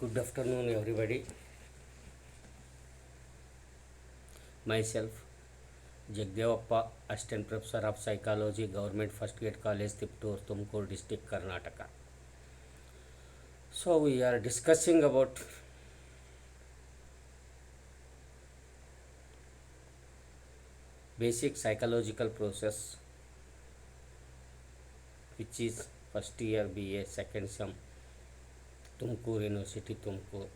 Good afternoon, everybody. Myself, Jagdevappa, Assistant Professor of Psychology, Government First Grade College, Tiptur, Tumkur District, Karnataka. So we are discussing about basic psychological process, which is first year BA, second sem, Tumkur University, Tumkur.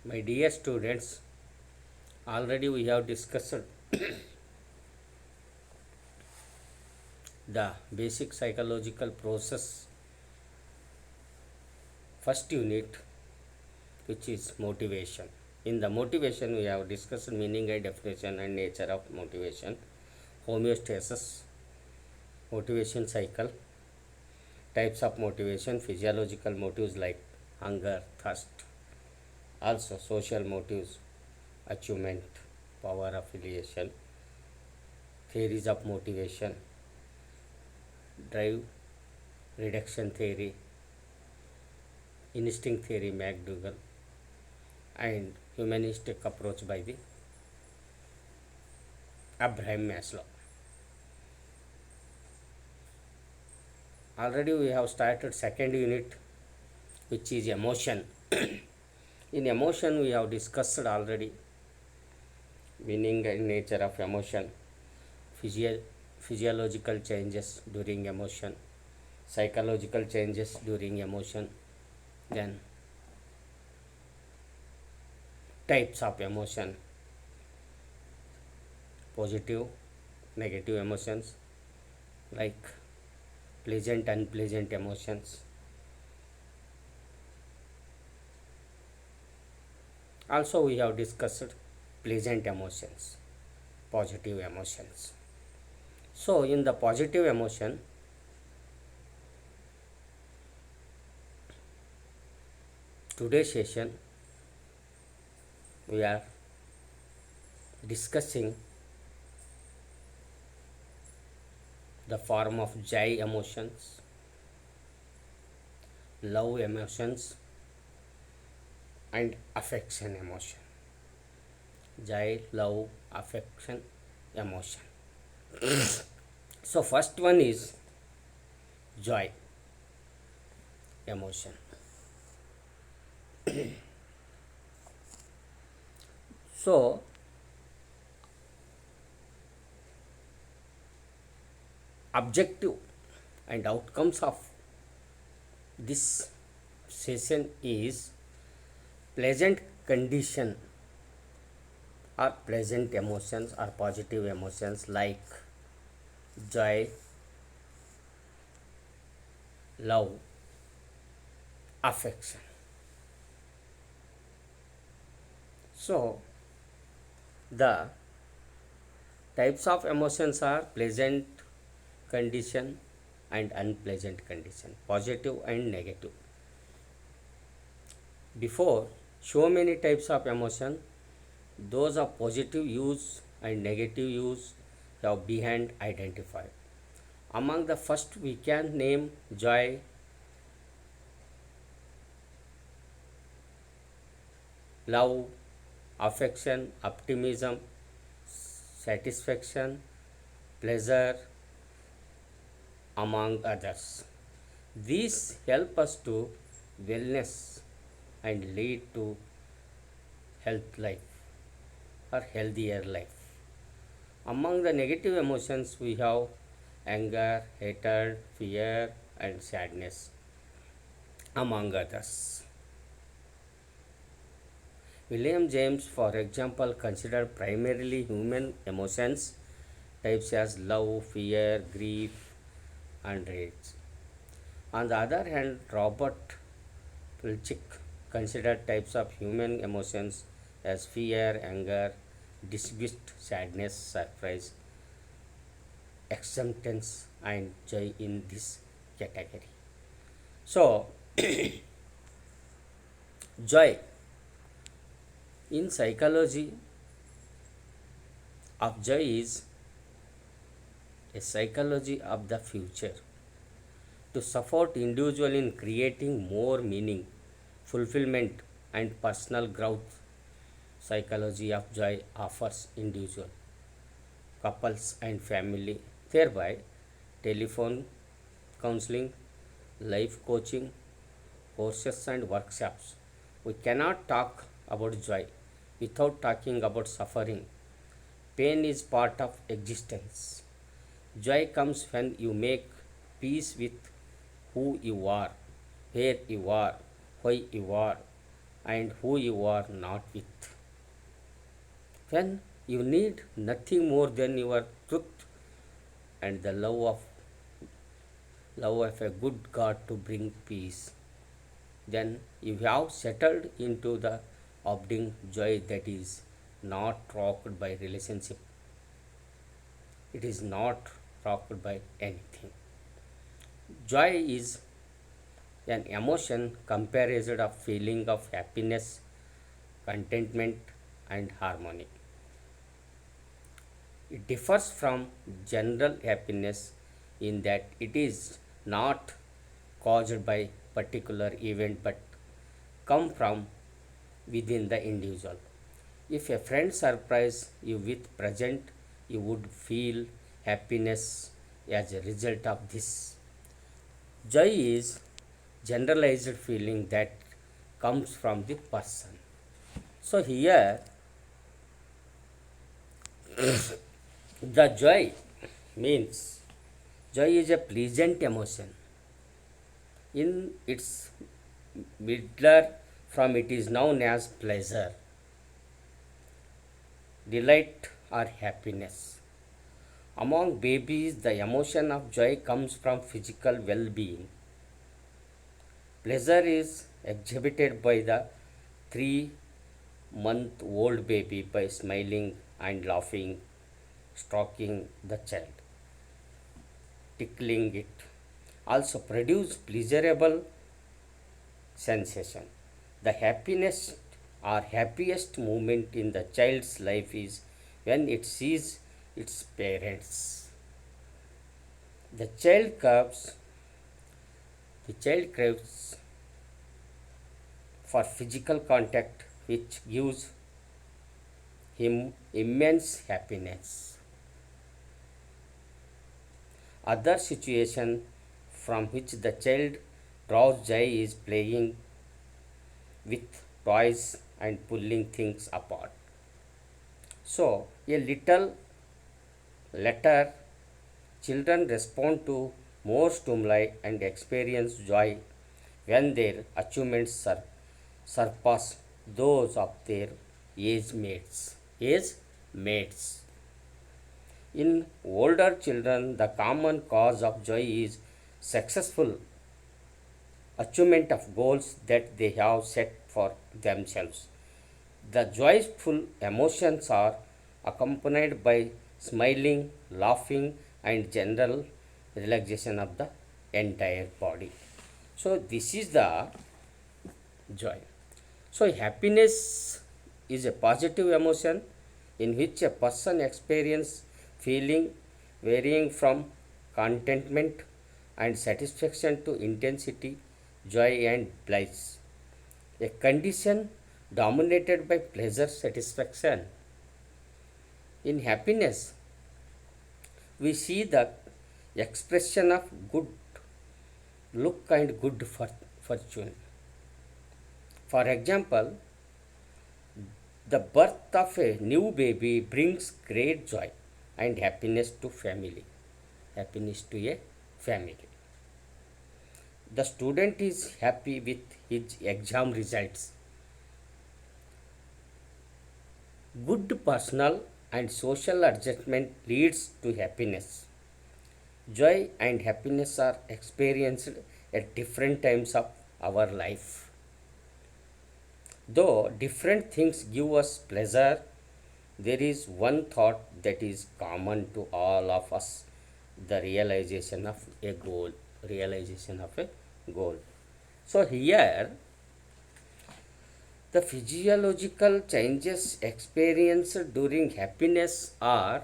My dear students, already we have discussed the basic psychological process first unit, which is motivation. In the motivation, we have discussed meaning and definition and nature of motivation, homeostasis, motivation cycle, types of motivation, physiological motives like hunger, thirst, also social motives, achievement, power affiliation, theories of motivation, drive reduction theory, instinct theory, McDougall, and humanistic approach by the Abraham Maslow. Already we have started second unit, which is emotion. In emotion, we have discussed already meaning and nature of emotion, physiological changes during emotion, psychological changes during emotion, then types of emotion, positive, negative emotions like pleasant, unpleasant emotions. Also, we have discussed pleasant emotions, positive emotions. So, in the positive emotion, today's session we are discussing the form of joy emotions, love emotions, and affection emotion. Joy, love, affection, emotion. So first one is joy emotion. So objective and outcomes of this session is pleasant condition or pleasant emotions or positive emotions like joy, love, affection. So the types of emotions are pleasant condition and unpleasant condition, positive and negative. Before, so many types of emotion, those of positive use and negative use have behind identified. Among the first we can name joy, love, affection, optimism, satisfaction, pleasure, among others. These help us to wellness and lead to health life or healthier life. Among the negative emotions we have anger, hatred, fear, and sadness, among others. William James, for example, considered primarily human emotions types as love, fear, grief, and rage. On the other hand, Robert Pilchick considered types of human emotions as fear, anger, disgust, sadness, surprise, acceptance, and joy in this category. So, joy in psychology of joy is a psychology of the future to support individual in creating more meaning, fulfillment, and personal growth. Psychology of joy offers individual, couples, and family thereby telephone counseling, life coaching, courses, and workshops. We cannot talk about joy without talking about suffering. Pain is part of existence. Joy comes when you make peace with who you are, where you are, why you are, and who you are not with. When you need nothing more than your truth and the love of a good God to bring peace, then you have settled into the abiding joy that is not rocked by relationship. It is not rocked by anything. Joy is an emotion comprised of feeling of happiness, contentment, and harmony. It differs from general happiness in that it is not caused by particular event but come from within the individual. If a friend surprise you with present, you would feel happiness as a result of this. Joy is generalized feeling that comes from the person. So here the joy means joy is a pleasant emotion. In its middler from it is known as pleasure, delight, or happiness. Among babies, the emotion of joy comes from physical well being. Pleasure is exhibited by the 3-month-old baby by smiling and laughing, stroking the child, tickling it. Also produce pleasurable sensation. The happiest moment in the child's life is when it sees its parents. The child craves the child craves for physical contact which gives him immense happiness. Other situation from which the child draws joy is playing with toys and pulling things apart. So, a little later, children respond to more stimuli and experience joy when their achievements surpass those of their age mates. Age mates. In older children, the common cause of joy is successful achievement of goals that they have set for themselves. The joyful emotions are accompanied by smiling, laughing, and general relaxation of the entire body. So, this is the joy. So, happiness is a positive emotion in which a person experiences feeling varying from contentment and satisfaction to intensity, joy, and bliss. A condition dominated by pleasure satisfaction. In happiness, we see the expression of good look and good fortune. For example, the birth of a new baby brings great joy and happiness to family. Happiness to a family. The student is happy with his exam results. Good personal and social adjustment leads to happiness. Joy and happiness are experienced at different times of our life. Though different things give us pleasure, there is one thought that is common to all of us, the realization of a goal. Realization of a goal. So, here the physiological changes experienced during happiness are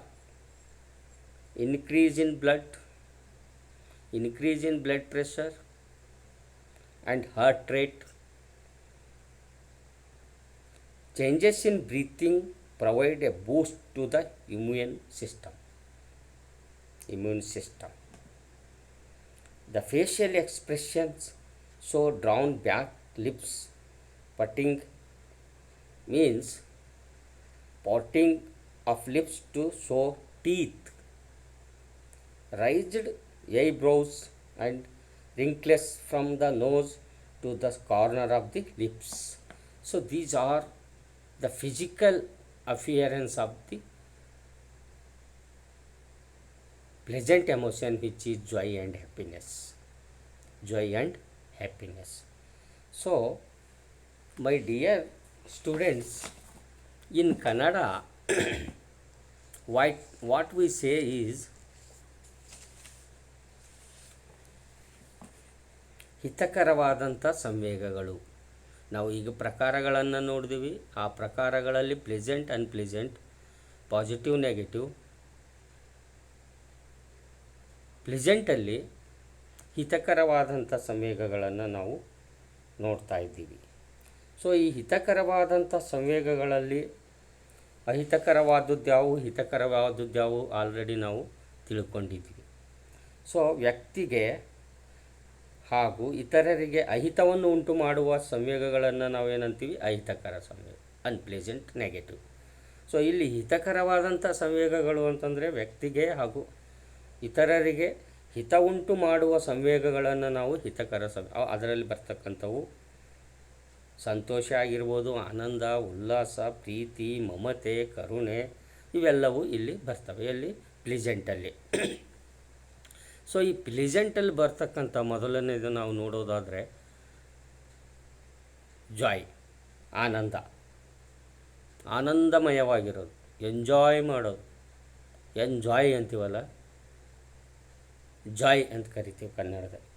increase in blood, increase in blood pressure and heart rate. Changes in breathing provide a boost to the immune system. The facial expressions show drawn back lips, putting means parting of lips to show teeth, raised eyebrows and wrinkles from the nose to the corner of the lips. So these are the physical appearance of the pleasant emotion, which is joy and happiness. So my dear students, in Kannada what we say is ಹಿತಕರವಾದಂಥ ಸಂವೇಗಗಳು. ನಾವು ಈಗ ಪ್ರಕಾರಗಳನ್ನು ನೋಡಿದ್ವಿ. ಆ ಪ್ರಕಾರಗಳಲ್ಲಿ pleasant, unpleasant, positive, negative. ಪ್ಲೆಸೆಂಟಲ್ಲಿ ಹಿತಕರವಾದಂಥ ಸಂವೇಗಗಳನ್ನು ನಾವು ನೋಡ್ತಾ ಇದ್ದೀವಿ. So ಈ ಹಿತಕರವಾದಂಥ ಸಂವೇಗಗಳಲ್ಲಿ ಅಹಿತಕರವಾದದ್ದು ಹಿತಕರವಾದದ್ದು ಆಲ್ರೆಡಿ ನಾವು ತಿಳ್ಕೊಂಡಿದ್ವಿ. ಸೊ ವ್ಯಕ್ತಿಗೆ ಹಾಗೂ ಇತರರಿಗೆ ಅಹಿತವನ್ನು ಉಂಟು ಮಾಡುವ ಸಂವೇಗಗಳನ್ನು ನಾವೇನಂತೀವಿ? ಅಹಿತಕರ ಸಂವೇಗ, ಅನ್ಪ್ಲೆಸೆಂಟ್, ನೆಗೆಟಿವ್. ಸೊ ಇಲ್ಲಿ ಹಿತಕರವಾದಂಥ ಸಂವೇಗಗಳು ಅಂತಂದರೆ ವ್ಯಕ್ತಿಗೆ ಹಾಗೂ ಇತರರಿಗೆ ಹಿತ ಉಂಟು ಮಾಡುವ ಸಂವೇಗಗಳನ್ನು ನಾವು ಹಿತಕರ ಅದರಲ್ಲಿ ಬರ್ತಕ್ಕಂಥವು ಸಂತೋಷ ಆಗಿರ್ಬೋದು, ಆನಂದ, ಉಲ್ಲಾಸ, ಪ್ರೀತಿ, ಮಮತೆ, ಕರುಣೆ, ಇವೆಲ್ಲವೂ ಇಲ್ಲಿ ಬರ್ತವೆ. ಎಲ್ಲಿ? ಪ್ಲಿಜೆಂಟಲ್ಲಿ. ಸೊ ಈ ಪ್ಲಿಜೆಂಟಲ್ಲಿ ಬರ್ತಕ್ಕಂಥ ಮೊದಲನೇದು ನಾವು ನೋಡೋದಾದರೆ ಜಾಯ್, ಆನಂದಮಯವಾಗಿರೋದು, ಎಂಜಾಯ್ ಮಾಡೋದು. ಎಂಜಾಯ್ ಅಂತೀವಲ್ಲ, ಜಾಯ್ ಅಂತ ಕರಿತೀವಿ ಕನ್ನಡದಲ್ಲಿ.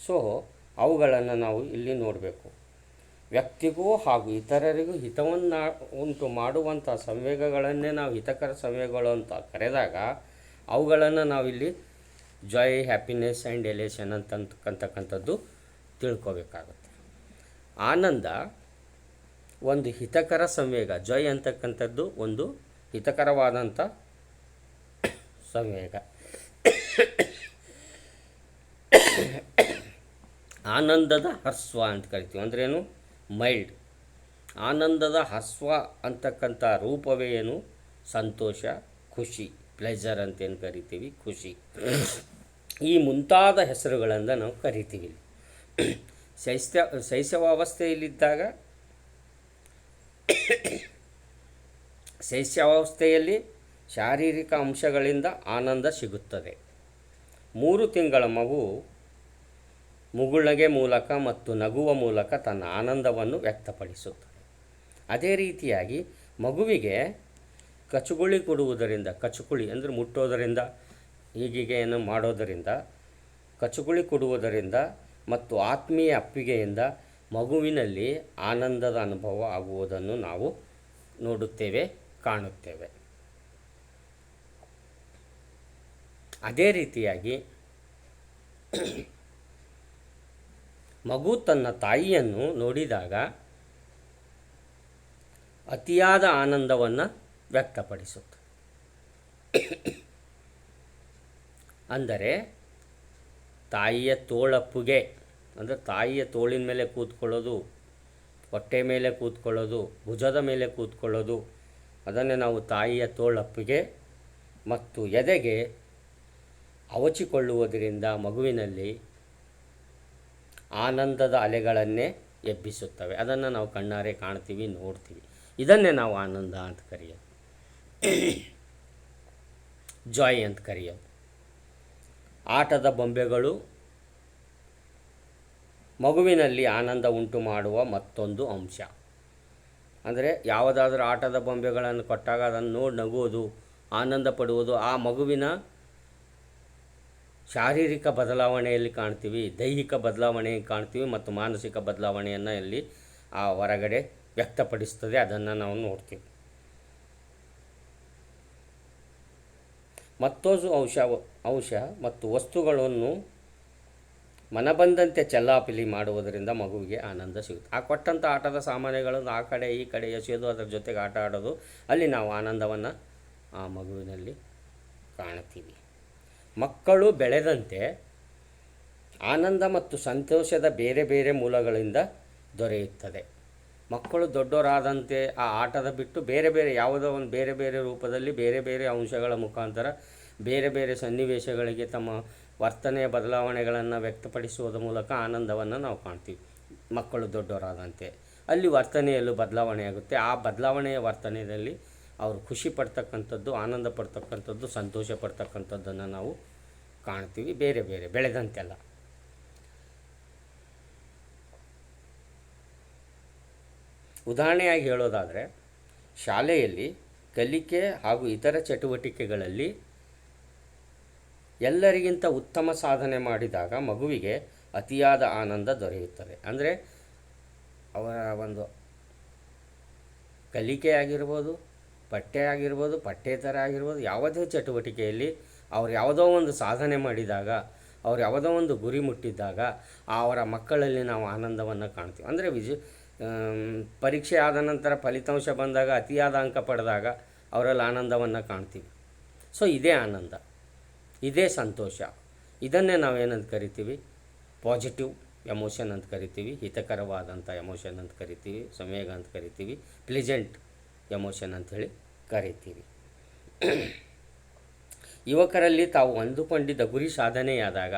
ಸೊ ಅವುಗಳನ್ನು ನಾವು ಇಲ್ಲಿ ನೋಡಬೇಕು. ವ್ಯಕ್ತಿಗೂ ಹಾಗೂ ಇತರರಿಗೂ ಹಿತವನ್ನು ಉಂಟು ಮಾಡುವಂಥ ಸಂವೇಗಗಳನ್ನೇ ನಾವು ಹಿತಕರ ಸಂವೇಗಗಳು ಅಂತ ಕರೆದಾಗ ಅವುಗಳನ್ನು ನಾವಿಲ್ಲಿ ಜಾಯ್, ಹ್ಯಾಪಿನೆಸ್ ಆ್ಯಂಡ್ ಎಲೇಷನ್ ಅಂತಕ್ಕಂಥದ್ದು ತಿಳ್ಕೊಬೇಕಾಗುತ್ತೆ. ಆನಂದ ಒಂದು ಹಿತಕರ ಸಂವೇಗ. ಜಾಯ್ ಅಂತಕ್ಕಂಥದ್ದು ಒಂದು ಹಿತಕರವಾದಂಥ ಸಂವೇಗ. ಆನಂದದ ಹರ್ಸ್ವ ಅಂತ ಕರಿತೀವಿ. ಅಂದ್ರೇನು? ಮೈಲ್ಡ್. ಆನಂದದ ಹರ್ಸ್ವ ಅಂತಕ್ಕಂಥ ರೂಪವೇ ಏನು? ಸಂತೋಷ, ಖುಷಿ, ಪ್ಲೆಜರ್ ಅಂತೇನು ಕರಿತೀವಿ, ಖುಷಿ. ಈ ಮುಂತಾದ ಹೆಸರುಗಳಿಂದ ನಾವು ಕರಿತೀವಿ. ಶೈಶವಾವಸ್ಥೆಯಲ್ಲಿ ಶಾರೀರಿಕ ಅಂಶಗಳಿಂದ ಆನಂದ ಸಿಗುತ್ತದೆ. 3 ತಿಂಗಳ ಮಗು ಮುಗುಳ್ನಗೆ ಮೂಲಕ ಮತ್ತು ನಗುವ ಮೂಲಕ ತನ್ನ ಆನಂದವನ್ನು ವ್ಯಕ್ತಪಡಿಸುತ್ತದೆ. ಅದೇ ರೀತಿಯಾಗಿ ಮಗುವಿಗೆ ಕಚುಗುಳಿ ಕೊಡುವುದರಿಂದ, ಕಚುಕುಳಿ ಅಂದರೆ ಮುಟ್ಟೋದರಿಂದ, ಹೀಗೆ ಏನು ಮಾಡೋದರಿಂದ, ಕಚುಗುಳಿ ಕೊಡುವುದರಿಂದ ಮತ್ತು ಆತ್ಮೀಯ ಅಪ್ಪಿಗೆಯಿಂದ ಮಗುವಿನಲ್ಲಿ ಆನಂದದ ಅನುಭವ ಆಗುವುದನ್ನು ನಾವು ನೋಡುತ್ತೇವೆ, ಕಾಣುತ್ತೇವೆ. ಅದೇ ರೀತಿಯಾಗಿ ಮಗು ತನ್ನ ತಾಯಿಯನ್ನು ನೋಡಿದಾಗ ಅತಿಯಾದ ಆನಂದವನ್ನು ವ್ಯಕ್ತಪಡಿಸುತ್ತೆ. ಅಂದರೆ ತಾಯಿಯ ತೋಳಪ್ಪುಗೆ, ಅಂದರೆ ತಾಯಿಯ ತೋಳಿನ ಮೇಲೆ ಕೂತ್ಕೊಳ್ಳೋದು, ಹೊಟ್ಟೆ ಮೇಲೆ ಕೂತ್ಕೊಳ್ಳೋದು, ಭುಜದ ಮೇಲೆ ಕೂತ್ಕೊಳ್ಳೋದು, ಅದನ್ನೇ ನಾವು ತಾಯಿಯ ತೋಳಪ್ಪುಗೆ ಮತ್ತು ಎದೆಗೆ ಅವಚಿಕೊಳ್ಳುವುದರಿಂದ ಮಗುವಿನಲ್ಲಿ ಆನಂದದ ಅಲೆಗಳನ್ನೇ ಎಬ್ಬಿಸುತ್ತವೆ. ಅದನ್ನು ನಾವು ಕಣ್ಣಾರೆ ಕಾಣ್ತೀವಿ, ನೋಡ್ತೀವಿ. ಇದನ್ನೇ ನಾವು ಆನಂದ ಅಂತ ಕರೆಯೋದು, ಜಾಯ್ ಅಂತ ಕರೆಯೋದು. ಆಟದ ಬೊಂಬೆಗಳು ಮಗುವಿನಲ್ಲಿ ಆನಂದ ಉಂಟು ಮಾಡುವ ಮತ್ತೊಂದು ಅಂಶ. ಅಂದರೆ ಯಾವುದಾದ್ರೂ ಆಟದ ಬೊಂಬೆಗಳನ್ನು ಕೊಟ್ಟಾಗ ಅದನ್ನು ನೋಡಿ ನಗುವುದು, ಆನಂದ ಪಡುವುದು ಆ ಮಗುವಿನ ಶಾರೀರಿಕ ಬದಲಾವಣೆಯಲ್ಲಿ ಕಾಣ್ತೀವಿ, ದೈಹಿಕ ಬದಲಾವಣೆ ಕಾಣ್ತೀವಿ ಮತ್ತು ಮಾನಸಿಕ ಬದಲಾವಣೆಯನ್ನು ಇಲ್ಲಿ ಆ ಹೊರಗಡೆ ವ್ಯಕ್ತಪಡಿಸ್ತದೆ. ಅದನ್ನು ನಾವು ನೋಡ್ತೀವಿ. ಮತ್ತೊಂದು ಅಂಶ ಮತ್ತು ವಸ್ತುಗಳನ್ನು ಮನಬಂದಂತೆ ಚೆಲ್ಲಾಪಿಲಿ ಮಾಡುವುದರಿಂದ ಮಗುವಿಗೆ ಆನಂದ ಸಿಗುತ್ತೆ. ಆ ಕೊಟ್ಟಂಥ ಆಟದ ಸಾಮಾನುಗಳನ್ನು ಆ ಕಡೆ ಈ ಕಡೆ ಎಸೆಯೋದು, ಅದರ ಜೊತೆಗೆ ಆಟ ಆಡೋದು, ಅಲ್ಲಿ ನಾವು ಆನಂದವನ್ನು ಆ ಮಗುವಿನಲ್ಲಿ ಕಾಣ್ತೀವಿ. ಮಕ್ಕಳು ಬೆಳೆದಂತೆ ಆನಂದ ಮತ್ತು ಸಂತೋಷದ ಬೇರೆ ಬೇರೆ ಮೂಲಗಳಿಂದ ದೊರೆಯುತ್ತದೆ. ಮಕ್ಕಳು ದೊಡ್ಡವರಾದಂತೆ ಆ ಆಟದ ಬಿಟ್ಟು ಬೇರೆ ಬೇರೆ ಯಾವುದೋ ಒಂದು ಬೇರೆ ಬೇರೆ ರೂಪದಲ್ಲಿ ಬೇರೆ ಬೇರೆ ಅಂಶಗಳ ಮುಖಾಂತರ ಬೇರೆ ಬೇರೆ ಸನ್ನಿವೇಶಗಳಿಗೆ ತಮ್ಮ ವರ್ತನೆಯ ಬದಲಾವಣೆಗಳನ್ನು ವ್ಯಕ್ತಪಡಿಸುವುದರ ಮೂಲಕ ಆನಂದವನ್ನು ನಾವು ಕಾಣ್ತೀವಿ. ಮಕ್ಕಳು ದೊಡ್ಡವರಾದಂತೆ ಅಲ್ಲಿ ವರ್ತನೆಯಲ್ಲೂ ಬದಲಾವಣೆಯಾಗುತ್ತೆ. ಆ ಬದಲಾವಣೆಯ ವರ್ತನೆಯಲ್ಲಿ ಅವರು ಖುಷಿ ಪಡ್ತಕ್ಕಂಥದ್ದು, ಆನಂದ ಪಡ್ತಕ್ಕಂಥದ್ದು, ಸಂತೋಷ ಪಡ್ತಕ್ಕಂಥದ್ದನ್ನು ನಾವು ಕಾಣ್ತೀವಿ ಬೇರೆ ಬೇರೆ ಬೆಳೆದಂತೆಲ್ಲ. ಉದಾಹರಣೆಯಾಗಿ ಹೇಳೋದಾದರೆ, ಶಾಲೆಯಲ್ಲಿ ಕಲಿಕೆ ಹಾಗೂ ಇತರ ಚಟುವಟಿಕೆಗಳಲ್ಲಿ ಎಲ್ಲರಿಗಿಂತ ಉತ್ತಮ ಸಾಧನೆ ಮಾಡಿದಾಗ ಮಗುವಿಗೆ ಅತಿಯಾದ ಆನಂದ ದೊರೆಯುತ್ತದೆ. ಅಂದರೆ ಅವರ ಒಂದು ಕಲಿಕೆ ಆಗಿರ್ಬೋದು, ಪಠ್ಯ ಆಗಿರ್ಬೋದು, ಪಠ್ಯೇತರ ಆಗಿರ್ಬೋದು, ಯಾವುದೇ ಚಟುವಟಿಕೆಯಲ್ಲಿ ಅವ್ರು ಯಾವುದೋ ಒಂದು ಸಾಧನೆ ಮಾಡಿದಾಗ, ಅವ್ರು ಯಾವುದೋ ಒಂದು ಗುರಿ ಮುಟ್ಟಿದ್ದಾಗ ಅವರ ಮಕ್ಕಳಲ್ಲಿ ನಾವು ಆನಂದವನ್ನು ಕಾಣ್ತೀವಿ. ಅಂದರೆ ಪರೀಕ್ಷೆ ಆದ ನಂತರ ಫಲಿತಾಂಶ ಬಂದಾಗ ಅತಿಯಾದ ಅಂಕ ಪಡೆದಾಗ ಅವರಲ್ಲಿ ಆನಂದವನ್ನು ಕಾಣ್ತೀವಿ. ಸೊ ಇದೇ ಆನಂದ, ಇದೇ ಸಂತೋಷ. ಇದನ್ನೇ ನಾವೇನಂತ ಕರಿತೀವಿ? ಪಾಸಿಟಿವ್ ಎಮೋಷನ್ ಅಂತ ಕರಿತೀವಿ, ಹಿತಕರವಾದಂಥ ಎಮೋಷನ್ ಅಂತ ಕರಿತೀವಿ, ಸಂವೇಗ ಅಂತ ಕರಿತೀವಿ, ಪ್ಲಿಜೆಂಟ್ ಎಮೋಷನ್ ಅಂಥೇಳಿ ಕರಿತೀವಿ. ಯುವಕರಲ್ಲಿ ತಾವು ಅಂದುಕೊಂಡಿದ್ದ ಗುರಿ ಸಾಧನೆಯಾದಾಗ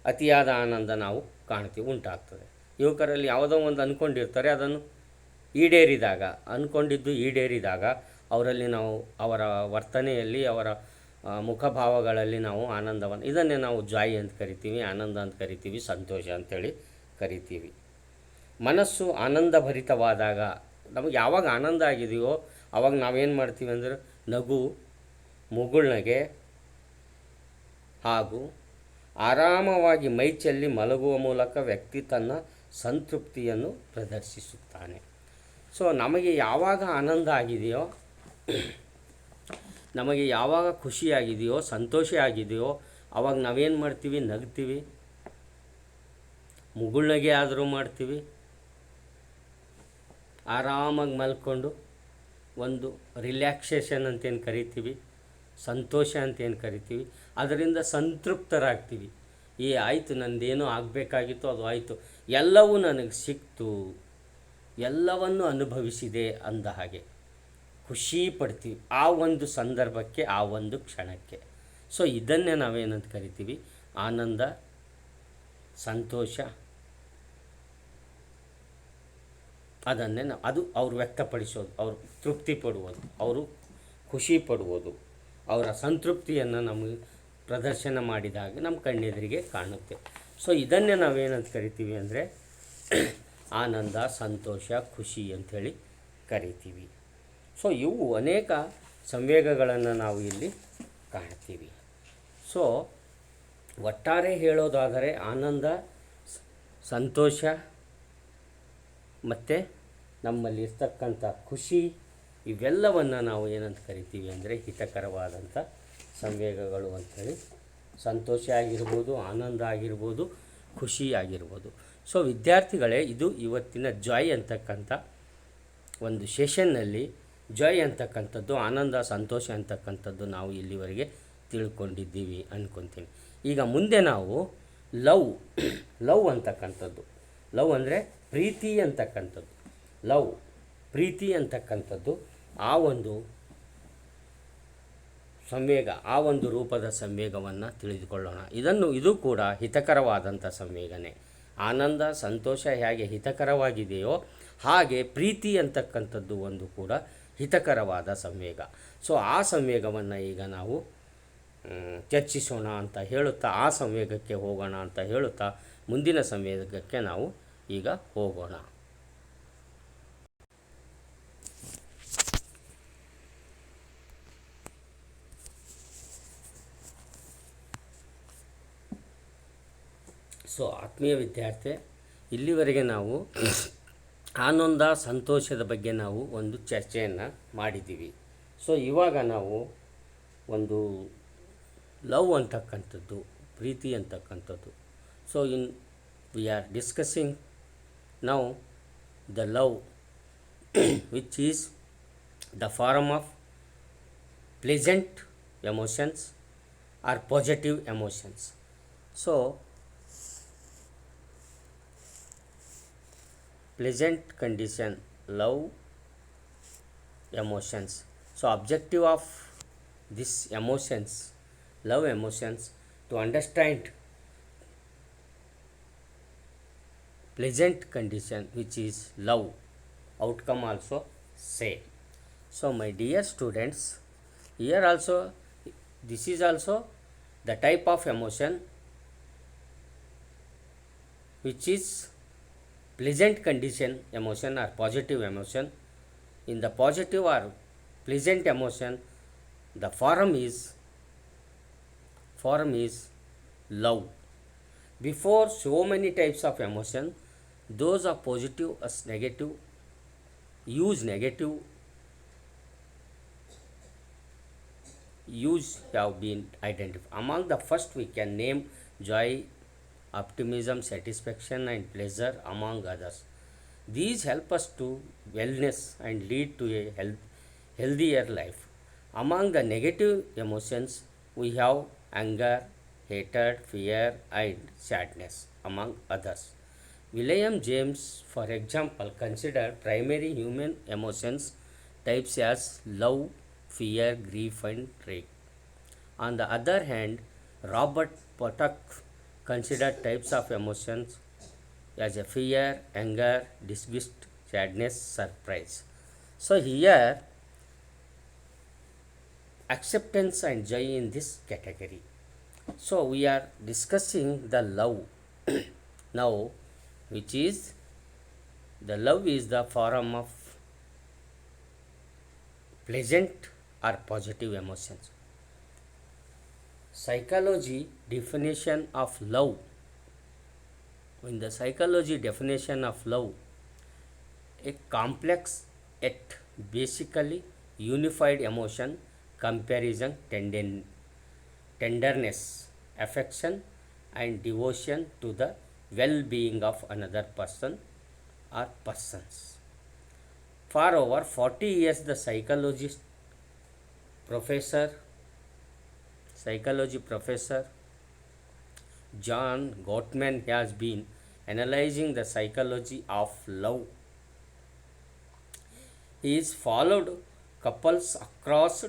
ಅತಿಯಾದ ಆನಂದ ನಾವು ಕಾಣ್ತೀವಿ, ಉಂಟಾಗ್ತದೆ. ಯುವಕರಲ್ಲಿ ಯಾವುದೋ ಒಂದು ಅಂದ್ಕೊಂಡಿರ್ತಾರೆ, ಅದನ್ನು ಈಡೇರಿದಾಗ, ಅಂದ್ಕೊಂಡಿದ್ದು ಈಡೇರಿದಾಗ ಅವರಲ್ಲಿ ನಾವು ಅವರ ವರ್ತನೆಯಲ್ಲಿ, ಅವರ ಮುಖಭಾವಗಳಲ್ಲಿ ನಾವು ಆನಂದವನ್ನು, ಇದನ್ನೇ ನಾವು ಜಾಯ್ ಅಂತ ಕರಿತೀವಿ, ಆನಂದ ಅಂತ ಕರಿತೀವಿ, ಸಂತೋಷ ಅಂಥೇಳಿ ಕರಿತೀವಿ. ಮನಸ್ಸು ಆನಂದಭರಿತವಾದಾಗ, ನಮಗೆ ಯಾವಾಗ ಆನಂದ ಆಗಿದೆಯೋ ಆವಾಗ ನಾವೇನು ಮಾಡ್ತೀವಿ ಅಂದರೆ ನಗು, ಮುಗುಳ್ನಗೆ ಹಾಗೂ ಆರಾಮವಾಗಿ ಮೈಚೆಲ್ಲಿ ಮಲಗುವ ಮೂಲಕ ವ್ಯಕ್ತಿ ತನ್ನ ಸಂತೃಪ್ತಿಯನ್ನು ಪ್ರದರ್ಶಿಸುತ್ತಾನೆ. ಸೊ ನಮಗೆ ಯಾವಾಗ ಆನಂದ ಆಗಿದೆಯೋ, ನಮಗೆ ಯಾವಾಗ ಖುಷಿಯಾಗಿದೆಯೋ, ಸಂತೋಷ ಆಗಿದೆಯೋ ಆವಾಗ ನಾವೇನು ಮಾಡ್ತೀವಿ? ನಗ್ತೀವಿ, ಮುಗುಳ್ನಗೆ ಆದರೂ ಮಾಡ್ತೀವಿ, ಆರಾಮಾಗಿ ಮಲ್ಕೊಂಡು ಒಂದು ರಿಲ್ಯಾಕ್ಸೇಷನ್ ಅಂತೇನು ಕರಿತೀವಿ, ಸಂತೋಷ ಅಂತೇನು ಕರಿತೀವಿ, ಅದರಿಂದ ಸಂತೃಪ್ತರಾಗ್ತೀವಿ. ಆಯಿತು, ನಂದೇನೋ ಆಗಬೇಕಾಗಿತ್ತು, ಅದು ಆಯಿತು, ಎಲ್ಲವೂ ನನಗೆ ಸಿಕ್ತು, ಎಲ್ಲವನ್ನು ಅನುಭವಿಸಿದೆ ಅಂದ ಹಾಗೆ ಖುಷಿ ಪಡ್ತೀವಿ ಆ ಒಂದು ಸಂದರ್ಭಕ್ಕೆ, ಆ ಒಂದು ಕ್ಷಣಕ್ಕೆ. ಸೊ ಇದನ್ನೇ ನಾವೇನಂತ ಕರಿತೀವಿ? ಆನಂದ, ಸಂತೋಷ. ಅದನ್ನೇ ನಾವು, ಅದು ಅವ್ರು ವ್ಯಕ್ತಪಡಿಸೋದು, ಅವರು ತೃಪ್ತಿ ಪಡುವುದು, ಅವರು ಖುಷಿ ಪಡುವುದು, ಅವರ ಸಂತೃಪ್ತಿಯನ್ನು ನಮಗೆ ಪ್ರದರ್ಶನ ಮಾಡಿದಾಗ ನಮ್ಮ ಕಣ್ಣೆದುರಿಗೆ ಕಾಣುತ್ತೆ. ಸೊ ಇದನ್ನೇ ನಾವೇನಂತ ಕರಿತೀವಿ ಅಂದರೆ ಆನಂದ, ಸಂತೋಷ, ಖುಷಿ ಅಂಥೇಳಿ ಕರಿತೀವಿ. ಸೊ ಇವು ಅನೇಕ ಸಂವೇಗಗಳನ್ನು ನಾವು ಇಲ್ಲಿ ಕಾಣ್ತೀವಿ. ಸೊ ಒಟ್ಟಾರೆ ಹೇಳೋದಾದರೆ ಆನಂದ, ಸಂತೋಷ ಮತ್ತು ನಮ್ಮಲ್ಲಿ ಇರ್ತಕ್ಕಂಥ ಖುಷಿ, ಇವೆಲ್ಲವನ್ನು ನಾವು ಏನಂತ ಕರಿತೀವಿ ಅಂದರೆ ಹಿತಕರವಾದಂಥ ಸಂವೇಗಗಳು ಅಂಥೇಳಿ. ಸಂತೋಷ ಆಗಿರ್ಬೋದು, ಆನಂದ ಆಗಿರ್ಬೋದು, ಖುಷಿ ಆಗಿರ್ಬೋದು. ಸೊ ವಿದ್ಯಾರ್ಥಿಗಳೇ, ಇದು ಇವತ್ತಿನ ಜಾಯ್ ಅಂತಕ್ಕಂಥ ಒಂದು ಸೆಷನ್ನಲ್ಲಿ ಜಾಯ್ ಅಂತಕ್ಕಂಥದ್ದು, ಆನಂದ, ಸಂತೋಷ ಅಂತಕ್ಕಂಥದ್ದು ನಾವು ಇಲ್ಲಿವರೆಗೆ ತಿಳ್ಕೊಂಡಿದ್ದೀವಿ ಅಂದ್ಕೊತೀನಿ. ಈಗ ಮುಂದೆ ನಾವು ಲವ್ ಅಂತಕ್ಕಂಥದ್ದು, ಲವ್ ಅಂದರೆ ಪ್ರೀತಿ ಅಂತಕ್ಕಂಥದ್ದು, ಪ್ರೀತಿ ಅಂತಕ್ಕಂಥದ್ದು ಆ ಒಂದು ಸಂವೇಗ, ಆ ಒಂದು ರೂಪದ ಸಂವೇಗವನ್ನು ತಿಳಿದುಕೊಳ್ಳೋಣ. ಇದು ಕೂಡ ಹಿತಕರವಾದಂಥ ಸಂವೇಗನೇ. ಆನಂದ, ಸಂತೋಷ ಹೇಗೆ ಹಿತಕರವಾಗಿದೆಯೋ ಹಾಗೆ ಪ್ರೀತಿ ಅಂತಕ್ಕಂಥದ್ದು ಒಂದು ಕೂಡ ಹಿತಕರವಾದ ಸಂವೇಗ. ಸೊ ಆ ಸಂವೇಗವನ್ನು ಈಗ ನಾವು ಚರ್ಚಿಸೋಣ ಅಂತ ಹೇಳುತ್ತಾ, ಆ ಸಂವೇಗಕ್ಕೆ ಹೋಗೋಣ ಅಂತ ಹೇಳುತ್ತಾ ಮುಂದಿನ ಸಂವೇಗಕ್ಕೆ ನಾವು ಈಗ ಹೋಗೋಣ. ಸೊ ಆತ್ಮೀಯ ವಿದ್ಯಾರ್ಥಿ, ಇಲ್ಲಿವರೆಗೆ ನಾವು ಆನಂದ, ಸಂತೋಷದ ಬಗ್ಗೆ ನಾವು ಒಂದು ಚರ್ಚೆಯನ್ನು ಮಾಡಿದ್ದೀವಿ. ಸೊ ಇವಾಗ ನಾವು ಒಂದು ಲವ್ ಅಂತಕ್ಕಂಥದ್ದು, ಪ್ರೀತಿ ಅಂತಕ್ಕಂಥದ್ದು. So we are discussing now the love which is the form of pleasant emotions or positive emotions. So pleasant condition, love emotions. So objective of this emotions, love emotions, to understand pleasant condition which is love, outcome also same. So my dear students, here also this is also the type of emotion which is pleasant condition emotion or positive emotion. In the positive or pleasant emotion, the form is love. Before so many types of emotion, those are positive as negative, use negative use have been identified. Among the first we can name joy, optimism, satisfaction and pleasure among others. These help us to wellness and lead to a healthier life. Among the negative emotions we have anger, hatred, fear and sadness among others. William James, for example, considered primary human emotions types as love, fear, grief and rage. On the other hand, Robert Potok considered types of emotions as a fear, anger, disgust, sadness, surprise. So here acceptance and joy in this category. So we are discussing the love now, which is the love is the form of pleasant or positive emotions. Psychology definition of love. In the psychology definition of love, a complex yet basically unified emotion, comparison, tenderness, affection and devotion to the well-being of another person or persons. For over 40 years, the psychology professor John Gottman has been analyzing the psychology of love. He has followed couples across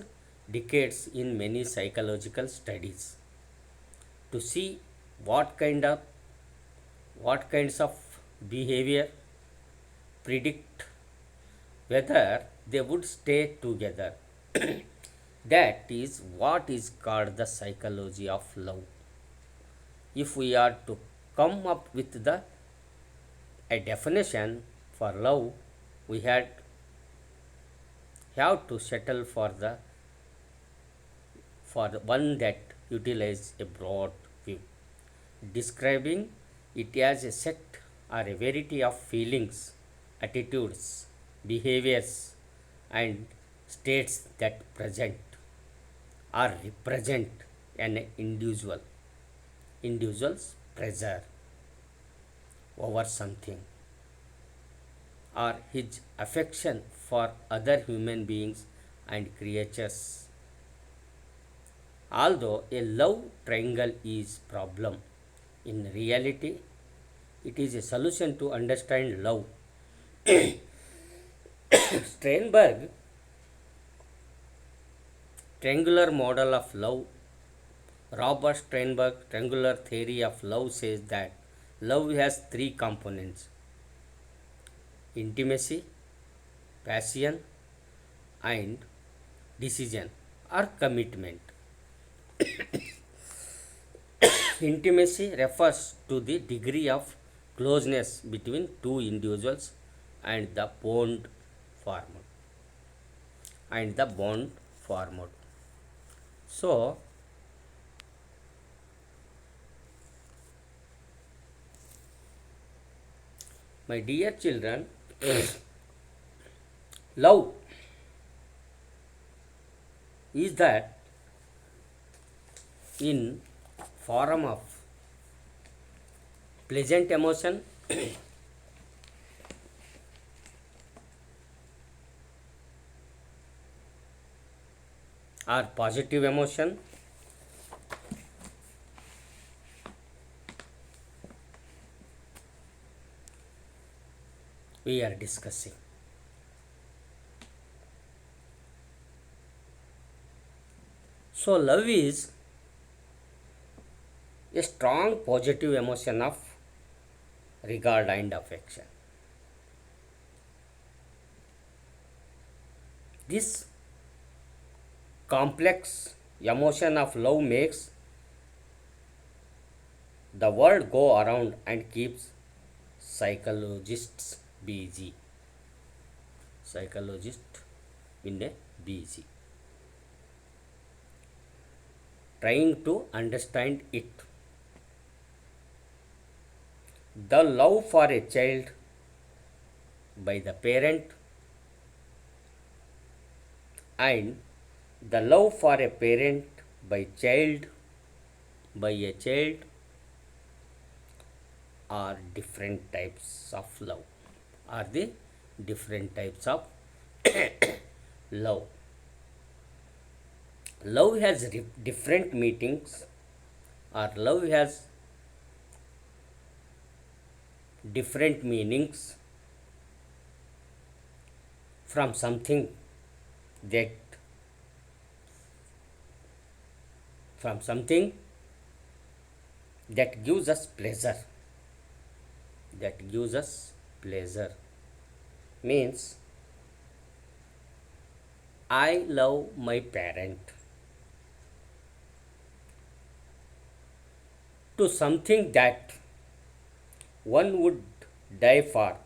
decades in many psychological studies to see what kinds of behavior predict whether they would stay together. That is what is called the psychology of love. If we are to come up with a definition for love, we have to settle for the one that utilizes a broad view, describing it as a set or a variety of feelings, attitudes, behaviors and states that present or represent an individual's pressure over something or his affection for other human beings and creatures. Although a love triangle is problem, in reality it is a solution to understand love. Steinberg triangular model of love. Robert Steinberg triangular theory of love says that love has three components: intimacy, passion and decision or commitment. Intimacy refers to the degree of closeness between two individuals and the bond formed. So my dear children, love is that in form of pleasant emotion or positive emotion. We are discussing. So, love is a strong positive emotion of regard and affection. This complex emotion of love makes the world go around and keeps psychologists busy. Psychologists in a busy trying to understand it. The love for a child by the parent and the love for a parent by a child are different types of love. Are the different types of love. Love has different meanings, or love has different meanings from something that from something that gives us pleasure. That gives us pleasure means I love my parent, to something that one would die for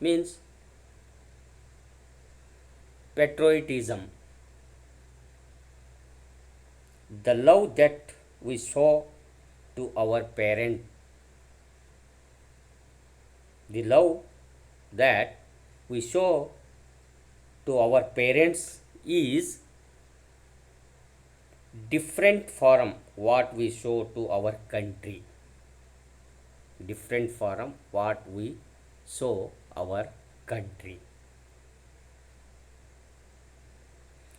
means patriotism. The love that we show to our parent, the love that we show to our parents is different from what we show to our country. Different from what we show our country.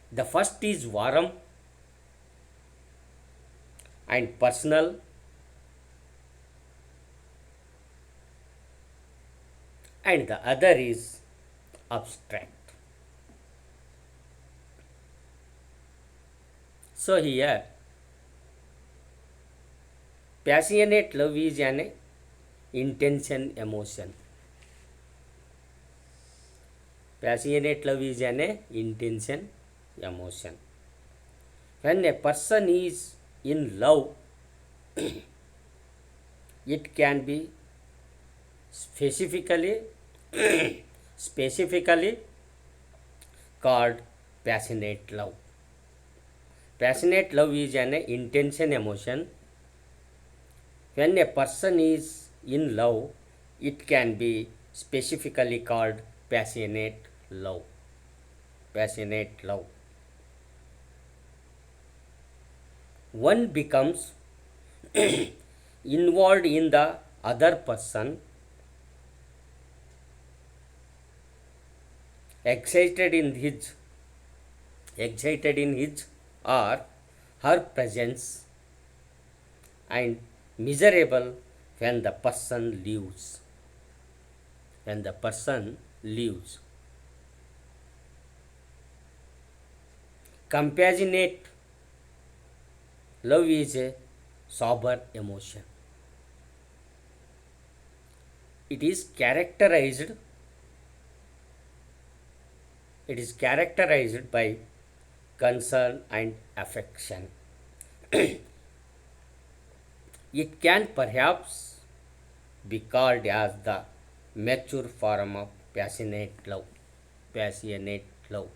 The first is warm and personal, and the other is abstract. So here, passionate love is an intention emotion. Passionate love is an intention emotion. When a person is in love, it can be specifically specifically called passionate love. Passionate love is an intention emotion. When a person is in love, it can be specifically called passionate love. Passionate love. One becomes involved in the other person, excited in his or her presence, and miserable when the person leaves. When the person leaves. Compassionate love is a sober emotion. It is characterized by concern and affection. It can perhaps be called as the mature form of passionate love. Passionate love.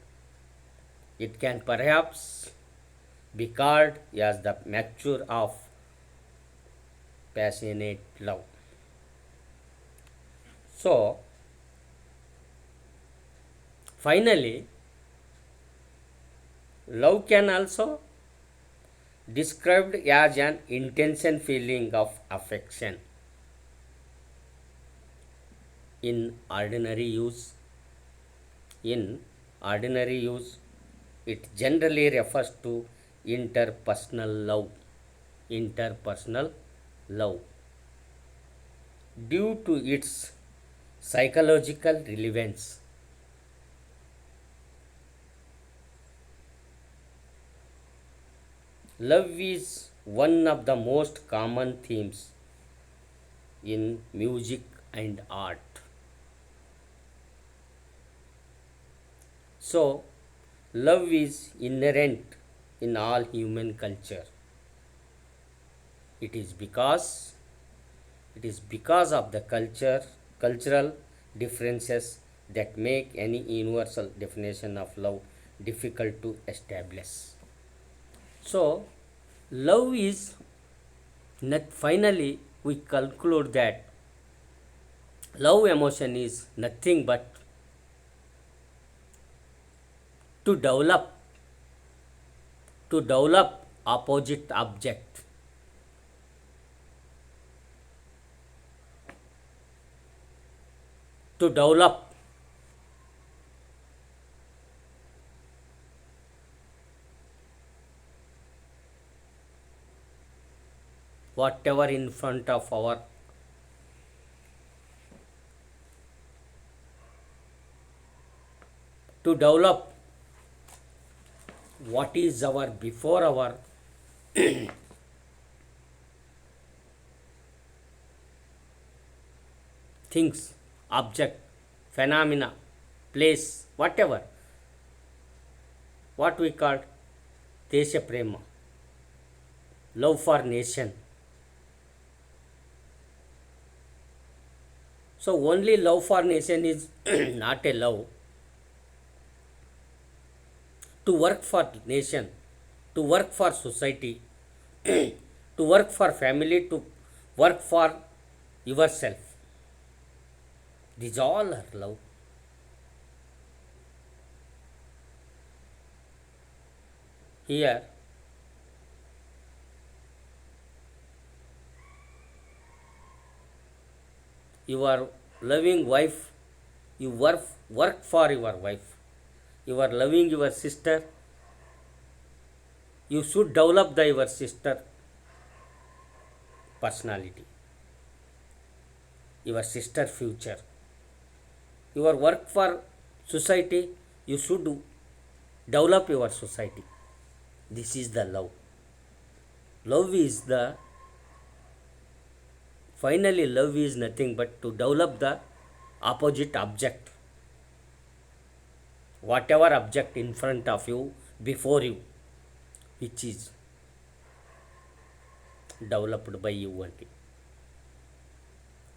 It can perhaps be called as the mature of passionate love. So, finally, love can also described as an intense feeling of affection. In ordinary use, in ordinary use, it generally refers to interpersonal love. Interpersonal love, due to its psychological relevance. Love is one of the most common themes in music and art. So, love is inherent in all human culture. It is because it is because of the cultural differences that make any universal definition of love difficult to establish. So, love is not finally we conclude that love emotion is nothing but to develop opposite object, to develop whatever in front of our, to develop what is our before our things, object, phenomena, place, whatever, what we call desha prema, love for nation. So only love for nation is not a love. To work for nation, to work for society, to work for family, to work for yourself. These all are love. Here, your loving wife, you work for your wife. You are loving your sister, you should develop your sister personality, your sister future. Your work for society, you should develop your society. This is the love. Love is the, finally love is nothing but to develop the opposite object, whatever object in front of you, before you, which is developed by you only,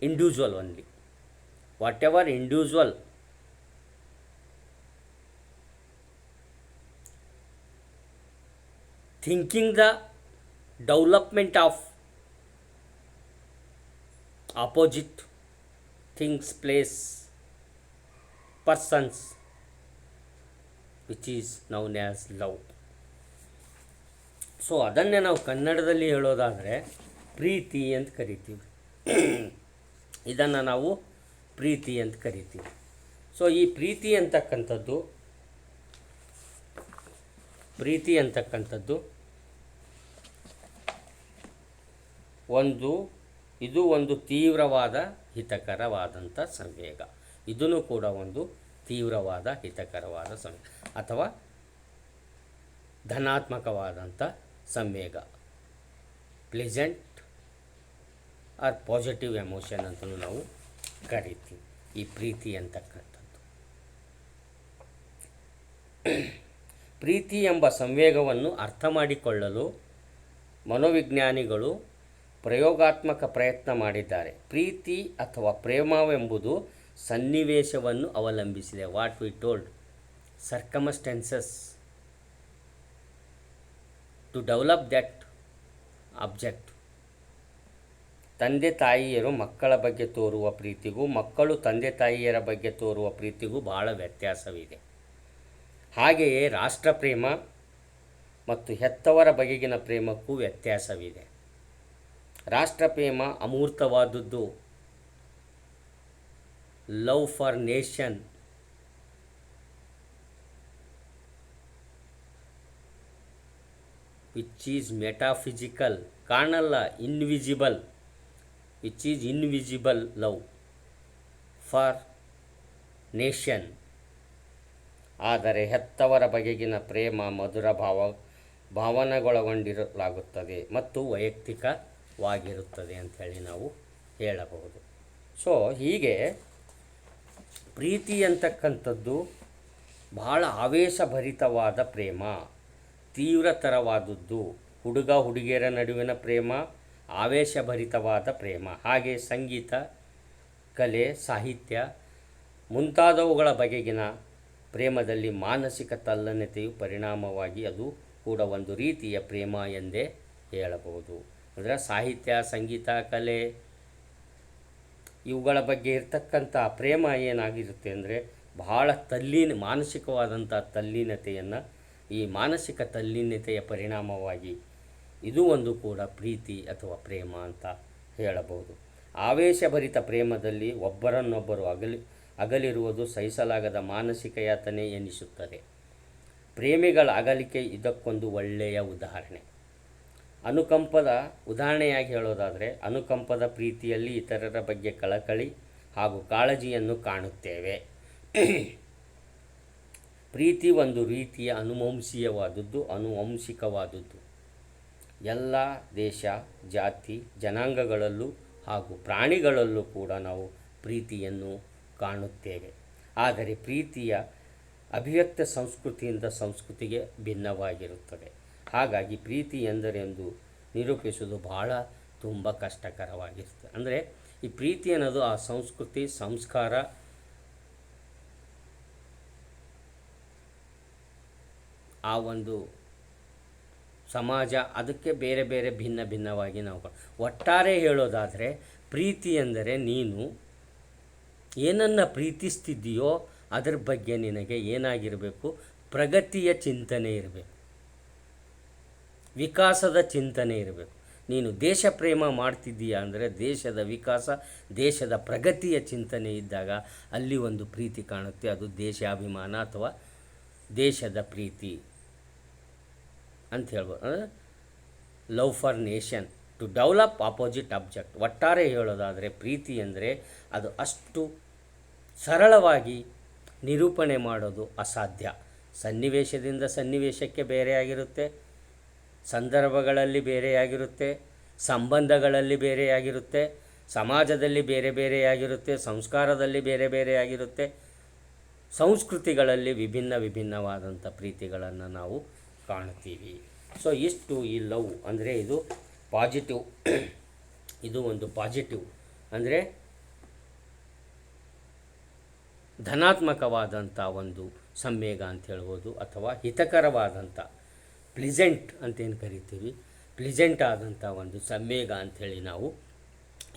individual only. Whatever individual thinking the development of opposite things, place, persons, which is known as love. So ಅದನ್ನೇ ನಾವು ಕನ್ನಡದಲ್ಲಿ ಹೇಳೋದಾದರೆ ಪ್ರೀತಿ ಅಂತ ಕರಿತೀವಿ. ಇದನ್ನು ನಾವು ಪ್ರೀತಿ ಅಂತ ಕರಿತೀವಿ. ಸೊ ಈ ಪ್ರೀತಿ ಅಂತಕ್ಕಂಥದ್ದು ಇದು ಒಂದು ತೀವ್ರವಾದ ಹಿತಕರವಾದಂಥ ಸಂವೇಗ. ಇದೂ ಕೂಡ ಒಂದು ತೀವ್ರವಾದ ಹಿತಕರವಾದ ಸಂವೇಗ ಅಥವಾ ಧನಾತ್ಮಕವಾದಂಥ ಸಂವೇಗ, ಪ್ಲೆಸೆಂಟ್ ಆರ್ ಪಾಸಿಟಿವ್ ಎಮೋಷನ್ ಅಂತಲೂ ನಾವು ಕರಿತೀವಿ ಈ ಪ್ರೀತಿ ಅಂತಕ್ಕಂಥದ್ದು. ಪ್ರೀತಿ ಎಂಬ ಸಂವೇಗವನ್ನು ಅರ್ಥ ಮಾಡಿಕೊಳ್ಳಲು ಮನೋವಿಜ್ಞಾನಿಗಳು ಪ್ರಯೋಗಾತ್ಮಕ ಪ್ರಯತ್ನ ಮಾಡಿದ್ದಾರೆ. ಪ್ರೀತಿ ಅಥವಾ ಪ್ರೇಮವೆಂಬುದು ಸನ್ನಿವೇಶವನ್ನು ಅವಲಂಬಿಸಿದೆ. What we told, circumstances to develop that object. ತಂದೆ ತಾಯಿಯರು ಮಕ್ಕಳ ಬಗ್ಗೆ ತೋರುವ ಪ್ರೀತಿಗೂ ಮಕ್ಕಳು ತಂದೆ ತಾಯಿಯರ ಬಗ್ಗೆ ತೋರುವ ಪ್ರೀತಿಗೂ ಬಹಳ ವ್ಯತ್ಯಾಸವಿದೆ. ಹಾಗೆಯೇ ರಾಷ್ಟ್ರಪ್ರೇಮ, ಮತ್ತು ಹೆತ್ತವರ ಬಗೆಗಿನ ಪ್ರೇಮಕ್ಕೂ ವ್ಯತ್ಯಾಸವಿದೆ. ರಾಷ್ಟ್ರಪ್ರೇಮ ಅಮೂರ್ತವಾದದ್ದು. Love for nation which is metaphysical, ಕಾಣಲ್ಲ, invisible, which is invisible love for nation. ಆದರೆ ಹೆತ್ತವರ ಬಗೆಗಿನ ಪ್ರೇಮ ಮಧುರ ಭಾವನೆಗೊಳಗೊಂಡಿರಲಾಗುತ್ತದೆ ಮತ್ತು ವೈಯಕ್ತಿಕವಾಗಿರುತ್ತದೆ ಅಂಥೇಳಿ ನಾವು ಹೇಳಬಹುದು. ಸೊ ಹೀಗೆ ಪ್ರೀತಿ ಅಂತಕ್ಕಂಥದ್ದು ಬಹಳ ಆವೇಶಭರಿತವಾದ ಪ್ರೇಮ, ತೀವ್ರತರವಾದದ್ದು. ಹುಡುಗ ಹುಡುಗಿಯರ ನಡುವಿನ ಪ್ರೇಮ ಆವೇಶಭರಿತವಾದ ಪ್ರೇಮ. ಹಾಗೆ ಸಂಗೀತ, ಕಲೆ, ಸಾಹಿತ್ಯ ಮುಂತಾದವುಗಳ ಬಗೆಗಿನ ಪ್ರೇಮದಲ್ಲಿ ಮಾನಸಿಕ ತಲ್ಲಣತೆಯು ಪರಿಣಾಮವಾಗಿ ಅದು ಕೂಡ ಒಂದು ರೀತಿಯ ಪ್ರೇಮ ಎಂದೇ ಹೇಳಬಹುದು. ಅಂದರೆ ಸಾಹಿತ್ಯ, ಸಂಗೀತ, ಕಲೆ ಇವುಗಳ ಬಗ್ಗೆ ಇರತಕ್ಕಂಥ ಪ್ರೇಮ ಏನಾಗಿರುತ್ತೆ ಅಂದರೆ ಬಹಳ ಮಾನಸಿಕವಾದಂಥ ತಲ್ಲೀನತೆಯನ್ನು, ಈ ಮಾನಸಿಕ ತಲ್ಲೀನತೆಯ ಪರಿಣಾಮವಾಗಿ ಇದು ಒಂದು ಕೂಡ ಪ್ರೀತಿ ಅಥವಾ ಪ್ರೇಮ ಅಂತ ಹೇಳಬಹುದು. ಆವೇಶಭರಿತ ಪ್ರೇಮದಲ್ಲಿ ಒಬ್ಬರನ್ನೊಬ್ಬರು ಅಗಲಿರುವುದು ಸಹಿಸಲಾಗದ ಮಾನಸಿಕ ಯಾತನೆ ಎನಿಸುತ್ತದೆ. ಪ್ರೇಮಿಗಳ ಅಗಲಿಕೆ ಇದಕ್ಕೊಂದು ಒಳ್ಳೆಯ ಉದಾಹರಣೆ. ಅನುಕಂಪದ ಉದಾಹರಣೆಯಾಗಿ ಹೇಳೋದಾದರೆ, ಅನುಕಂಪದ ಪ್ರೀತಿಯಲ್ಲಿ ಇತರರ ಬಗ್ಗೆ ಕಳಕಳಿ ಹಾಗೂ ಕಾಳಜಿಯನ್ನು ಕಾಣುತ್ತೇವೆ. ಪ್ರೀತಿ ಒಂದು ರೀತಿಯ ಅನುವಂಶಿಕವಾದದ್ದು. ಎಲ್ಲ ದೇಶ, ಜಾತಿ, ಜನಾಂಗಗಳಲ್ಲೂ ಹಾಗೂ ಪ್ರಾಣಿಗಳಲ್ಲೂ ಕೂಡ ನಾವು ಪ್ರೀತಿಯನ್ನು ಕಾಣುತ್ತೇವೆ. ಆದರೆ ಪ್ರೀತಿಯ ಅಭಿವ್ಯಕ್ತ ಸಂಸ್ಕೃತಿಯಿಂದ ಸಂಸ್ಕೃತಿಗೆ ಭಿನ್ನವಾಗಿರುತ್ತದೆ. ಹಾಗಾಗಿ ಪ್ರೀತಿ ಎಂದರೆಂದು ನಿರೂಪಿಸುವುದು ಬಹಳ ತುಂಬ ಕಷ್ಟಕರವಾಗಿರ್ತದೆ. ಅಂದರೆ ಈ ಪ್ರೀತಿ ಅನ್ನೋದು ಆ ಸಂಸ್ಕೃತಿ, ಸಂಸ್ಕಾರ, ಆ ಒಂದು ಸಮಾಜ, ಅದಕ್ಕೆ ಬೇರೆ ಬೇರೆ ಭಿನ್ನವಾಗಿ ನಾವು ಒಟ್ಟಾರೆ ಹೇಳೋದಾದರೆ ಪ್ರೀತಿ ಎಂದರೆ ನೀನು ಏನನ್ನು ಪ್ರೀತಿಸ್ತಿದ್ದೀಯೋ ಅದರ ಬಗ್ಗೆ ನಿನಗೆ ಏನಾಗಿರಬೇಕು, ಪ್ರಗತಿಯ ಚಿಂತನೆ ಇರಬೇಕು, ವಿಕಾಸದ ಚಿಂತನೆ ಇರಬೇಕು. ನೀನು ದೇಶ ಪ್ರೇಮ ಮಾಡ್ತಿದ್ದೀಯ ಅಂದರೆ ದೇಶದ ವಿಕಾಸ, ದೇಶದ ಪ್ರಗತಿಯ ಚಿಂತನೆ ಇದ್ದಾಗ ಅಲ್ಲಿ ಒಂದು ಪ್ರೀತಿ ಕಾಣುತ್ತೆ. ಅದು ದೇಶಾಭಿಮಾನ ಅಥವಾ ದೇಶದ ಪ್ರೀತಿ ಅಂತ ಹೇಳ್ಬೋದು. Love for nation to develop opposite object. ಒಟ್ಟಾರೆ ಹೇಳೋದಾದರೆ ಪ್ರೀತಿ ಅಂದರೆ ಅದು ಅಷ್ಟು ಸರಳವಾಗಿ ನಿರೂಪಣೆ ಮಾಡೋದು ಅಸಾಧ್ಯ. ಸನ್ನಿವೇಶದಿಂದ ಸನ್ನಿವೇಶಕ್ಕೆ ಬೇರೆಯಾಗಿರುತ್ತೆ, ಸಂದರ್ಭಗಳಲ್ಲಿ ಬೇರೆಯಾಗಿರುತ್ತೆ, ಸಂಬಂಧಗಳಲ್ಲಿ ಬೇರೆಯಾಗಿರುತ್ತೆ, ಸಮಾಜದಲ್ಲಿ ಬೇರೆ ಬೇರೆಯಾಗಿರುತ್ತೆ, ಸಂಸ್ಕಾರದಲ್ಲಿ ಬೇರೆ ಬೇರೆಯಾಗಿರುತ್ತೆ, ಸಂಸ್ಕೃತಿಗಳಲ್ಲಿ ವಿಭಿನ್ನವಾದಂಥ ಪ್ರೀತಿಗಳನ್ನು ನಾವು ಕಾಣ್ತೀವಿ. ಸೊ ಇಷ್ಟು ಈ ಲವ್ ಅಂದರೆ ಇದು ಪಾಸಿಟಿವ್, ಇದು ಒಂದು ಪಾಸಿಟಿವ್ ಅಂದರೆ ಧನಾತ್ಮಕವಾದಂಥ ಒಂದು ಸಂವೇಗ ಅಂತ ಹೇಳ್ಬೋದು, ಅಥವಾ ಹಿತಕರವಾದಂಥ ಪ್ಲಿಸೆಂಟ್ ಅಂತೇನು ಕರಿತೀವಿ, ಪ್ಲಿಸೆಂಟ್ ಆದಂಥ ಒಂದು ಸಂವೇಗ ಅಂಥೇಳಿ ನಾವು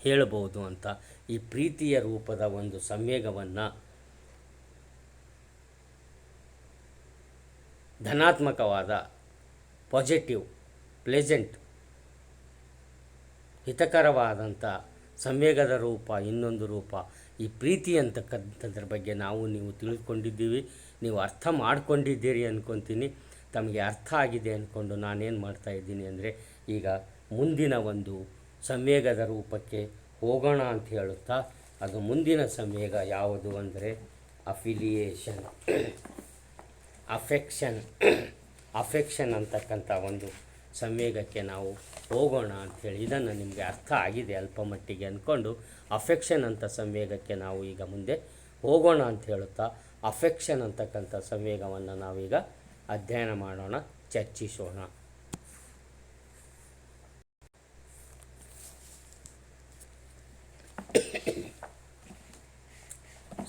ಹೇಳ್ಬೋದು ಅಂತ. ಈ ಪ್ರೀತಿಯ ರೂಪದ ಒಂದು ಸಂವೇಗವನ್ನು ಧನಾತ್ಮಕವಾದ ಪಾಸಿಟಿವ್, ಪ್ಲೆಸೆಂಟ್, ಹಿತಕರವಾದಂಥ ಸಂವೇಗದ ರೂಪ, ಇನ್ನೊಂದು ರೂಪ ಈ ಪ್ರೀತಿ ಅಂತಕ್ಕಂಥದ್ರ ಬಗ್ಗೆ ನೀವು ತಿಳ್ಕೊಂಡಿದ್ದೀವಿ, ನೀವು ಅರ್ಥ ಮಾಡ್ಕೊಂಡಿದ್ದೀರಿ ಅಂದ್ಕೊತೀನಿ. ತಮಗೆ ಅರ್ಥ ಆಗಿದೆ ಅಂದ್ಕೊಂಡು ನಾನೇನು ಮಾಡ್ತಾಯಿದ್ದೀನಿ ಅಂದರೆ ಈಗ ಮುಂದಿನ ಒಂದು ಸಂವೇಗದ ರೂಪಕ್ಕೆ ಹೋಗೋಣ ಅಂತ ಹೇಳುತ್ತಾ, ಅದು ಮುಂದಿನ ಸಂವೇಗ ಯಾವುದು ಅಂದರೆ ಅಫಿಲಿಯೇಷನ್, ಅಫೆಕ್ಷನ್ ಅಂತಕ್ಕಂಥ ಒಂದು ಸಂವೇಗಕ್ಕೆ ನಾವು ಹೋಗೋಣ ಅಂಥೇಳಿ, ಇದನ್ನು ನಿಮಗೆ ಅರ್ಥ ಆಗಿದೆ ಅಲ್ಪ ಮಟ್ಟಿಗೆ ಅಂದ್ಕೊಂಡು ಅಫೆಕ್ಷನ್ ಅಂತ ಸಂವೇಗಕ್ಕೆ ನಾವು ಈಗ ಮುಂದೆ ಹೋಗೋಣ ಅಂತ ಹೇಳುತ್ತಾ, ಅಫೆಕ್ಷನ್ ಅಂತಕ್ಕಂಥ ಸಂವೇಗವನ್ನು ನಾವೀಗ ಅಧ್ಯಯನ ಮಾಡೋಣ, ಚರ್ಚಿಸೋಣ.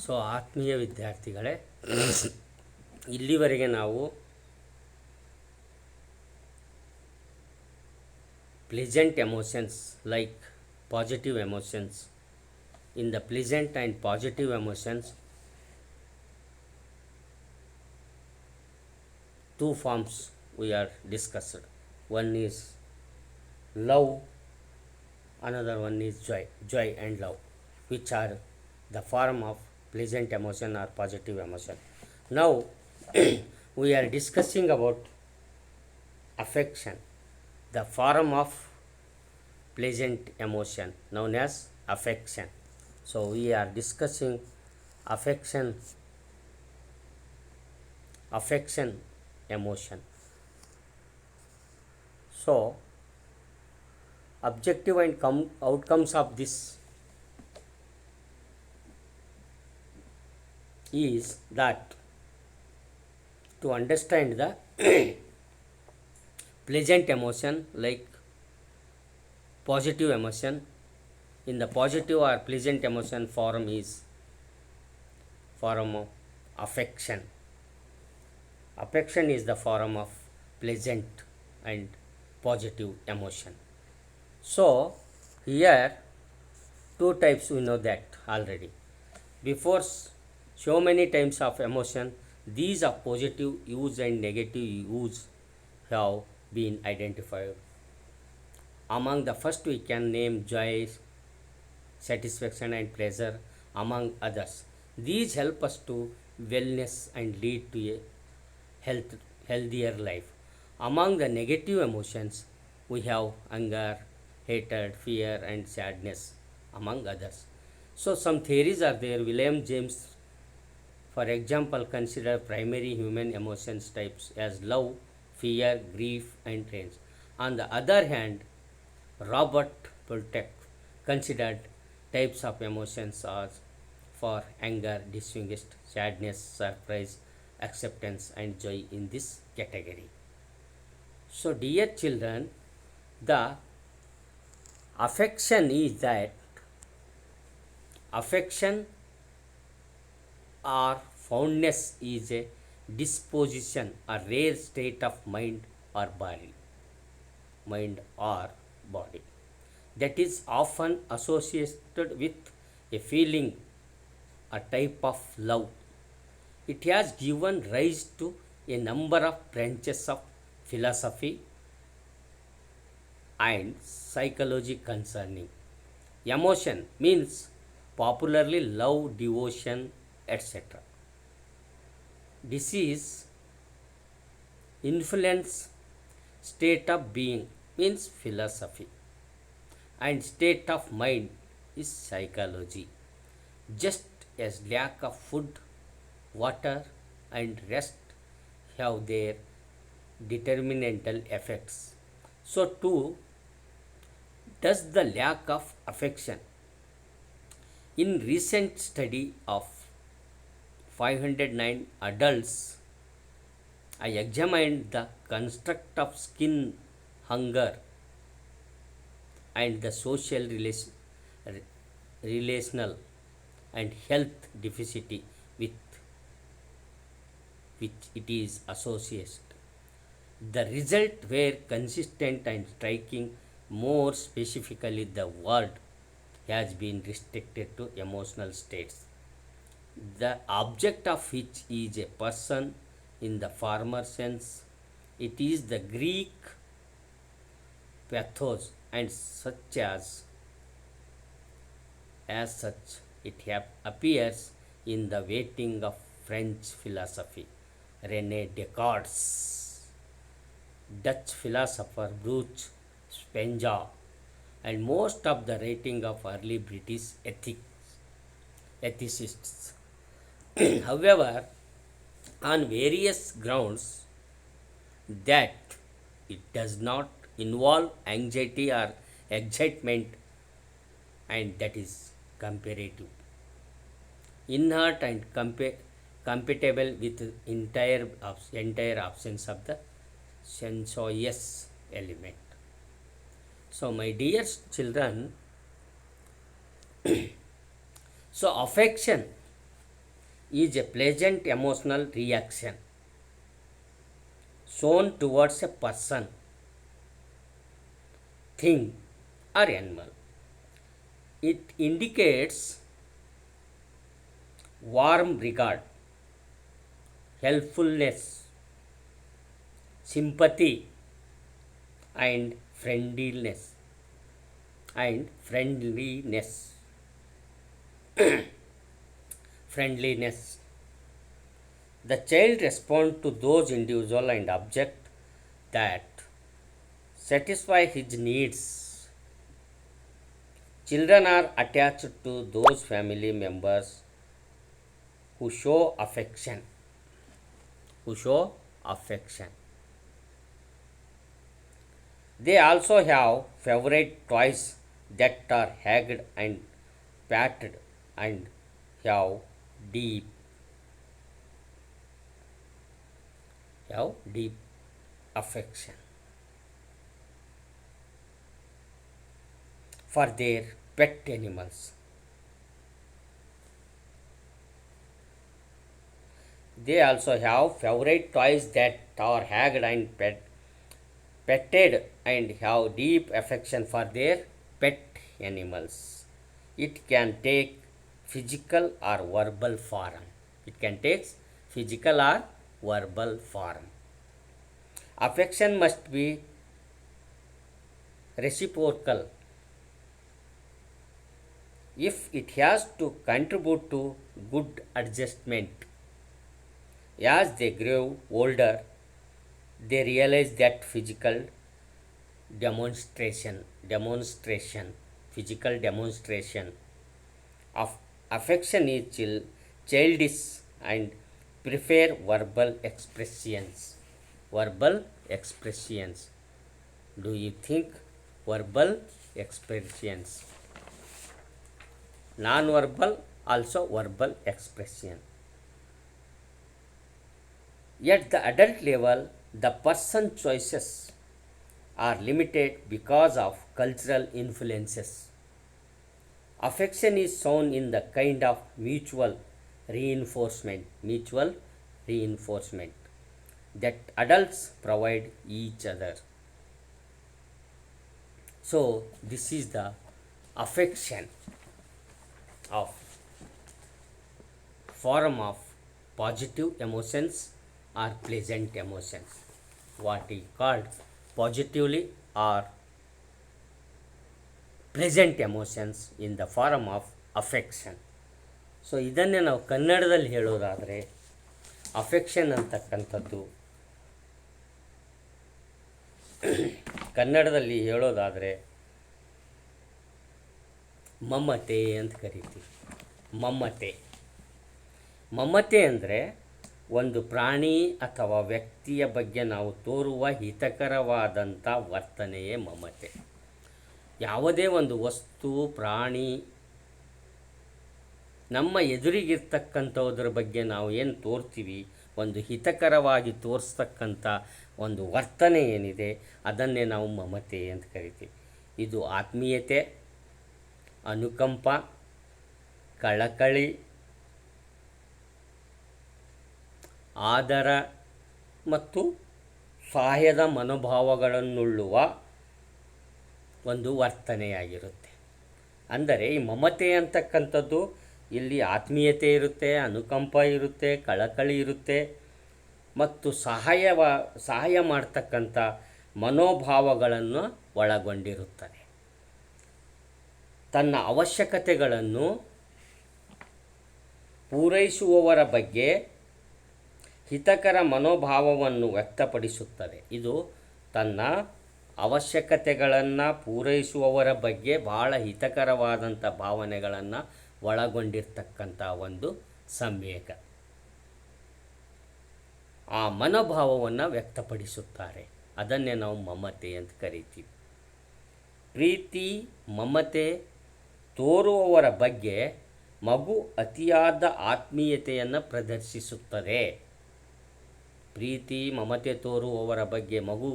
ಸೊ ಆತ್ಮೀಯ ವಿದ್ಯಾರ್ಥಿಗಳೇ, ಇಲ್ಲಿವರೆಗೆ ನಾವು pleasant emotions like positive emotions. In the pleasant and positive emotions, two forms we are discussed. One is love, another one is joy and love, which are the form of pleasant emotion or positive emotion. Now we are discussing about affection, the form of pleasant emotion known as affection. So we are discussing affection, affection emotion. So objective and outcomes of this is that to understand the pleasant emotion like positive emotion, in the positive or pleasant emotion form is form of affection. Affection is the form of pleasant and positive emotion. So here two types we know that already. Before so many types of emotion, these are positive use and negative use have been identified. Among the first we can name joy, satisfaction and pleasure among others. These help us to wellness and lead to a healthier life. Among the negative emotions we have anger, hatred, fear and sadness among others. So some theories are there. William James, for example, consider primary human emotions types as love, fear, grief and rage. On the other hand, Robert Pultek considered types of emotions as for anger, disgust, sadness, surprise, acceptance and joy in this category. So dear children, the affection is that affection or fondness is a disposition, a rare state of mind or body, that is often associated with a feeling, a type of love. It has given rise to a number of branches of philosophy and psychology concerning emotion, means popularly love, devotion, etc. Disease, influence, state of being means philosophy, and state of mind is psychology. Just as lack of food, water, and rest have their determinantal effects, so too does the lack of affection. In recent study of 509 adults, I examined the construct of skin hunger and the social relational and health deficit with which it is associated. The results were consistent and striking. More specifically, the word has been restricted to emotional states, the object of which is a person in the former sense. It is the Greek pathos, and as such it appears in the waiting of French philosophy. René Descartes, Dutch philosopher Bruce Spengler, and most of the writing of early British ethicists. However, on various grounds that it does not involve anxiety or excitement, and that is comparative, inert and compatible with entire absence of the sensuous element. So my dear children, so affection is a pleasant emotional reaction shown towards a person, thing or animal. It indicates warm regard, helpfulness, sympathy and friendliness and friendliness friendliness. The child responds to those individual and object that satisfy his needs. Children are attached to those family members who show affection. Who show affection. They also have favorite toys that are hugged and patted and have deep deep affection for their pet animals. They also have favorite toys that are hugged and petted and have deep affection for their pet animals. It can take physical or verbal form. It can take physical or verbal form. Affection must be reciprocal if it has to contribute to good adjustment. As they grow older, they realize that physical demonstration of affection is childish and prefer verbal expressions. Verbal expressions. Do you think verbal expressions? Non-verbal, also verbal expression. At the adult level, the person's choices are limited because of cultural influences. Affection is shown in the kind of mutual reinforcement that adults provide each other. So, this is the affection of form of positive emotions or pleasant emotions. What is called positively or pleasant emotions in the form of affection. So ಇದನ್ನೇ ನಾವು ಕನ್ನಡದಲ್ಲಿ ಹೇಳೋದಾದರೆ affection ಅಂತಕ್ಕಂಥದ್ದು ಕನ್ನಡದಲ್ಲಿ ಹೇಳೋದಾದರೆ ಮಮತೆ ಅಂತ ಕರಿತೀವಿ. ಮಮತೆ ಅಂದರೆ ಒಂದು ಪ್ರಾಣಿ ಅಥವಾ ವ್ಯಕ್ತಿಯ ಬಗ್ಗೆ ನಾವು ತೋರುವ ಹಿತಕರವಾದಂಥ ವರ್ತನೆಯೇ ಮಮತೆ. ಯಾವುದೇ ಒಂದು ವಸ್ತು, ಪ್ರಾಣಿ, ನಮ್ಮ ಎದುರಿಗಿರ್ತಕ್ಕಂಥದ್ರ ಬಗ್ಗೆ ನಾವು ಏನು ತೋರ್ತೀವಿ, ಒಂದು ಹಿತಕರವಾಗಿ ತೋರಿಸ್ತಕ್ಕಂಥ ಒಂದು ವರ್ತನೆ ಏನಿದೆ ಅದನ್ನೇ ನಾವು ಮಮತೆ ಅಂತ ಕರಿತೀವಿ. ಇದು ಆತ್ಮೀಯತೆ, ಅನುಕಂಪ, ಕಳಕಳಿ, ಆದರ ಮತ್ತು ಸಹಾಯದ ಮನೋಭಾವಗಳನ್ನುಳ್ಳುವ ಒಂದು ವರ್ತನೆಯಾಗಿರುತ್ತೆ. ಅಂದರೆ ಈ ಮಮತೆ ಅಂತಕ್ಕಂಥದ್ದು ಇಲ್ಲಿ ಆತ್ಮೀಯತೆ ಇರುತ್ತೆ, ಅನುಕಂಪ ಇರುತ್ತೆ, ಕಳಕಳಿ ಇರುತ್ತೆ ಮತ್ತು ಸಹಾಯ ಮಾಡ್ತಕ್ಕಂಥ ಮನೋಭಾವಗಳನ್ನು ಒಳಗೊಂಡಿರುತ್ತದೆ. ತನ್ನ ಅವಶ್ಯಕತೆಗಳನ್ನು ಪೂರೈಸುವವರ ಬಗ್ಗೆ ಹಿತಕರ ಮನೋಭಾವವನ್ನು ವ್ಯಕ್ತಪಡಿಸುತ್ತದೆ. ಇದು ತನ್ನ ಅವಶ್ಯಕತೆಗಳನ್ನು ಪೂರೈಸುವವರ ಬಗ್ಗೆ ಭಾಳ ಹಿತಕರವಾದಂಥ ಭಾವನೆಗಳನ್ನು ಒಳಗೊಂಡಿರ್ತಕ್ಕಂಥ ಒಂದು ಸಂವೇಗ. ಆ ಮನೋಭಾವವನ್ನು ವ್ಯಕ್ತಪಡಿಸುತ್ತಾರೆ. ಅದನ್ನೇ ನಾವು ಮಮತೆ ಅಂತ ಕರಿತೀವಿ. ಪ್ರೀತಿ, ಮಮತೆ ತೋರುವವರ ಬಗ್ಗೆ ಮಗು ಅತಿಯಾದ ಆತ್ಮೀಯತೆಯನ್ನು ಪ್ರದರ್ಶಿಸುತ್ತದೆ. ಪ್ರೀತಿ, ಮಮತೆ ತೋರುವವರ ಬಗ್ಗೆ ಮಗು